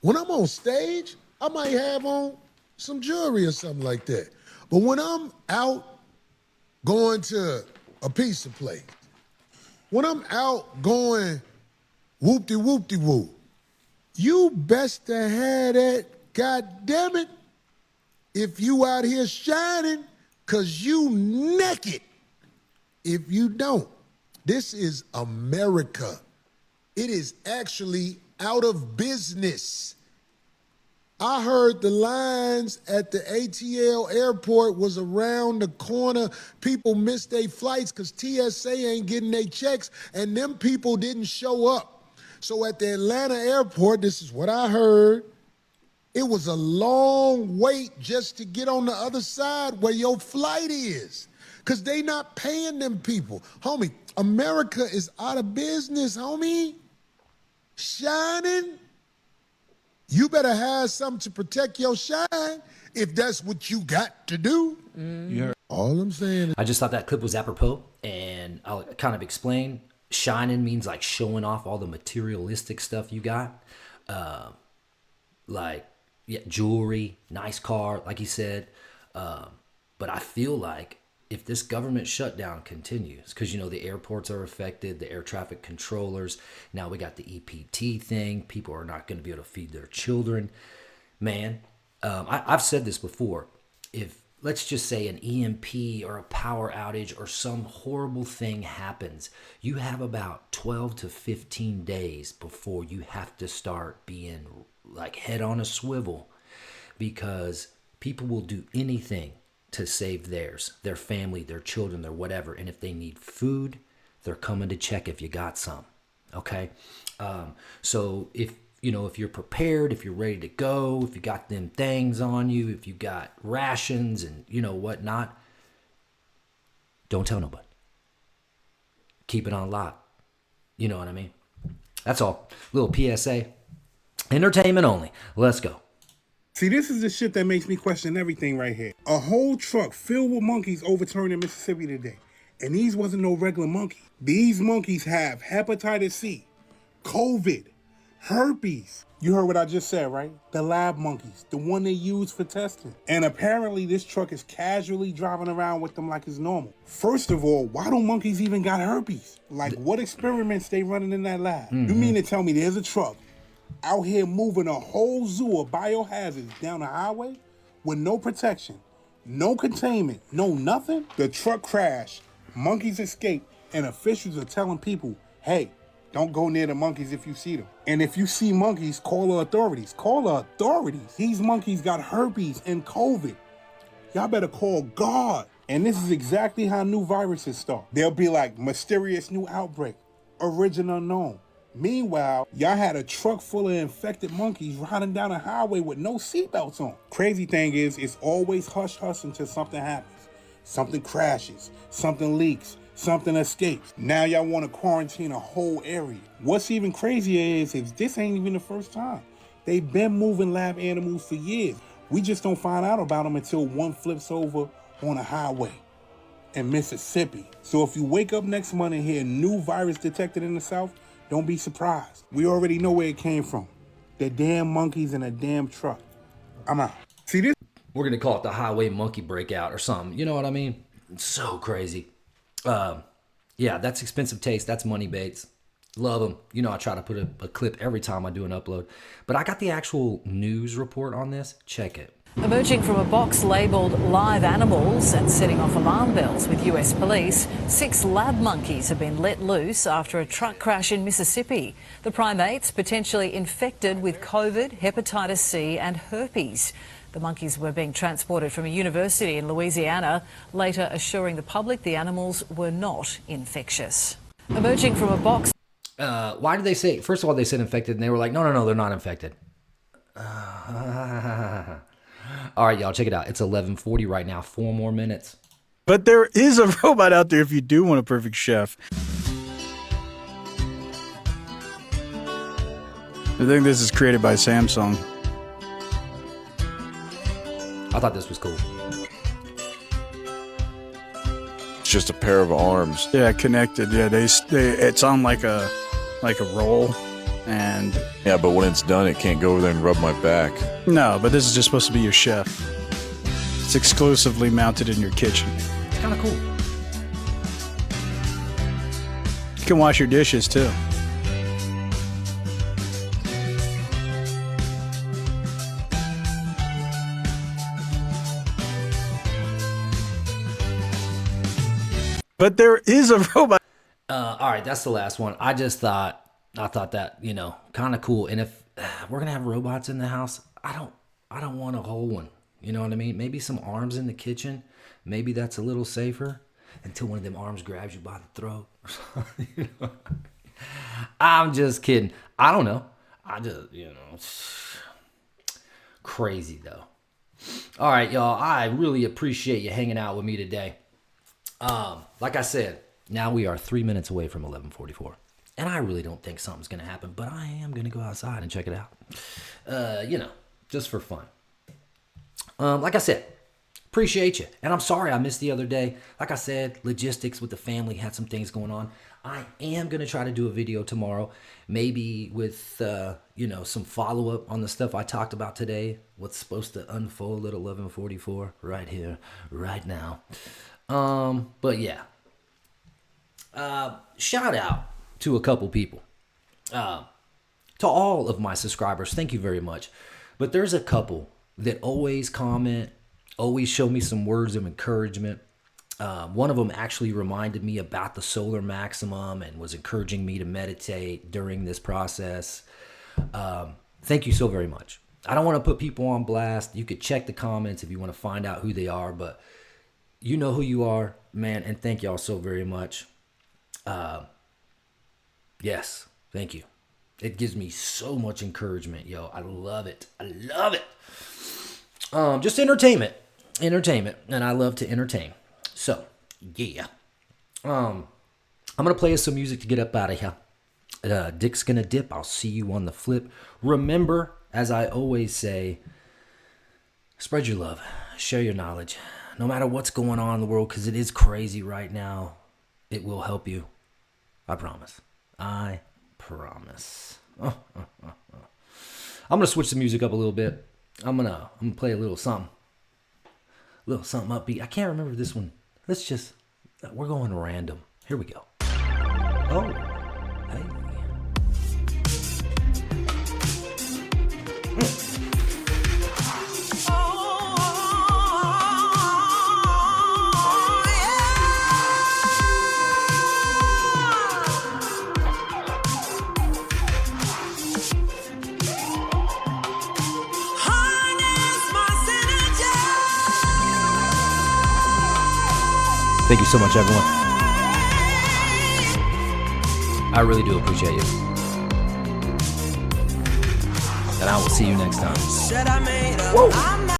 When I'm on stage, I might have on some jewelry or something like that. But when I'm out going to a pizza place, when I'm out going whoop-de-whoop-de-whoop, you best to have that, goddammit, if you out here shining, because you naked if you don't. This is America. It is actually out of business. I heard the lines at the ATL airport was around the corner. People missed their flights because TSA ain't getting their checks, and them people didn't show up. So at the Atlanta airport, this is what I heard, it was a long wait just to get on the other side where your flight is, because they not paying them people. Homie, America is out of business, homie. Shining. You better have something to protect your shine if that's what you got to do. All I'm saying is, I just thought that clip was apropos, and I'll kind of explain. Shining means like showing off all the materialistic stuff you got. Like, yeah, jewelry, nice car, like he said. But I feel like if this government shutdown continues, because, you know, the airports are affected, the air traffic controllers, now we got the EPT thing, people are not going to be able to feed their children. Man, I've said this before. If, let's just say, an EMP or a power outage or some horrible thing happens, you have about 12 to 15 days before you have to start being like head on a swivel, because people will do anything to save theirs, their family, their children, their whatever. And if they need food, they're coming to check if you got some. Okay. So if you're prepared, if you're ready to go, if you got them things on you, if you got rations and whatnot, don't tell nobody. Keep it on lock. You know what I mean? That's all. Little PSA. Entertainment only. Let's go. See, this is the shit that makes me question everything right here. A whole truck filled with monkeys overturned in Mississippi today. And these wasn't no regular monkeys. These monkeys have hepatitis C, COVID, herpes. You heard what I just said, right? The lab monkeys, the one they use for testing. And apparently this truck is casually driving around with them like it's normal. First of all, why do monkeys even got herpes? Like, what experiments they running in that lab? You mean to tell me there's a truck out here moving a whole zoo of biohazards down the highway with no protection, no containment, no nothing? The truck crashed, monkeys escaped, and officials are telling people, hey, don't go near the monkeys if you see them. And if you see monkeys, call the authorities. Call the authorities. These monkeys got herpes and COVID. Y'all better call God. And this is exactly how new viruses start. They'll be like, mysterious new outbreak, origin unknown. Meanwhile, y'all had a truck full of infected monkeys riding down a highway with no seatbelts on. Crazy thing is, it's always hush-hush until something happens. Something crashes, something leaks, something escapes. Now y'all want to quarantine a whole area. What's even crazier is this ain't even the first time. They've been moving lab animals for years. We just don't find out about them until one flips over on a highway in Mississippi. So if you wake up next month and hear new virus detected in the South, don't be surprised. We already know where it came from. The damn monkeys in a damn truck. I'm out. See this? We're going to call it the highway monkey breakout or something. You know what I mean? It's so crazy. Yeah, that's expensive taste. That's money baits. Love them. You know, I try to put a clip every time I do an upload. But I got the actual news report on this. Check it. Emerging from a box labelled live animals and setting off alarm bells with US police, 6 lab monkeys have been let loose after a truck crash in Mississippi. The primates potentially infected with COVID, hepatitis C and herpes. The monkeys were being transported from a university in Louisiana, later assuring the public the animals were not infectious. Emerging from a box... Why did they say... First of all, they said infected, and they were like, no, they're not infected. All right, y'all, check it out. It's 11:40 right now. 4 more minutes. But there is a robot out there if you do want a perfect chef. I think this is created by Samsung. I thought this was cool. It's just a pair of arms. Yeah, connected. Yeah, they it's on like a roll, and yeah, but when it's done, it can't go over there and rub my back. No, but this is just supposed to be your chef. It's exclusively mounted in your kitchen. It's kind of cool. You can wash your dishes too. But there is a robot. All right, that's the last one. I thought that, you know, kind of cool. And if we're gonna have robots in the house, I don't want a whole one. You know what I mean? Maybe some arms in the kitchen. Maybe that's a little safer until one of them arms grabs you by the throat. You know? I'm just kidding. I don't know. I just, you know, crazy though. All right, y'all. I really appreciate you hanging out with me today. Like I said, now we are 3 minutes away from 11:44. And I really don't think something's going to happen, but I am going to go outside and check it out. You know, just for fun. Like I said, appreciate you. And I'm sorry I missed the other day. Like I said, logistics with the family, had some things going on. I am going to try to do a video tomorrow, maybe with, you know, some follow-up on the stuff I talked about today, what's supposed to unfold at 11:44 right here, right now. But yeah, shout out to a couple people, to all of my subscribers. Thank you very much. But there's a couple that always comment, always show me some words of encouragement. One of them actually reminded me about the solar maximum and was encouraging me to meditate during this process. Thank you so very much. I don't want to put people on blast. You could check the comments if you want to find out who they are, but you know who you are, man, and thank y'all so very much. Yes, thank you. It gives me so much encouragement, yo. I love it. I love it. Just entertainment, and I love to entertain. So, yeah. I'm gonna play us some music to get up out of here. Dick's gonna dip. I'll see you on the flip. Remember, as I always say, spread your love, share your knowledge. No matter what's going on in the world, because it is crazy right now, it will help you. I promise. I promise. I'm gonna switch the music up a little bit. I'm gonna play a little something upbeat. I can't remember this one. We're going random. Here we go. Oh, hey. Thank you so much, everyone. I really do appreciate you. And I will see you next time. Whoa.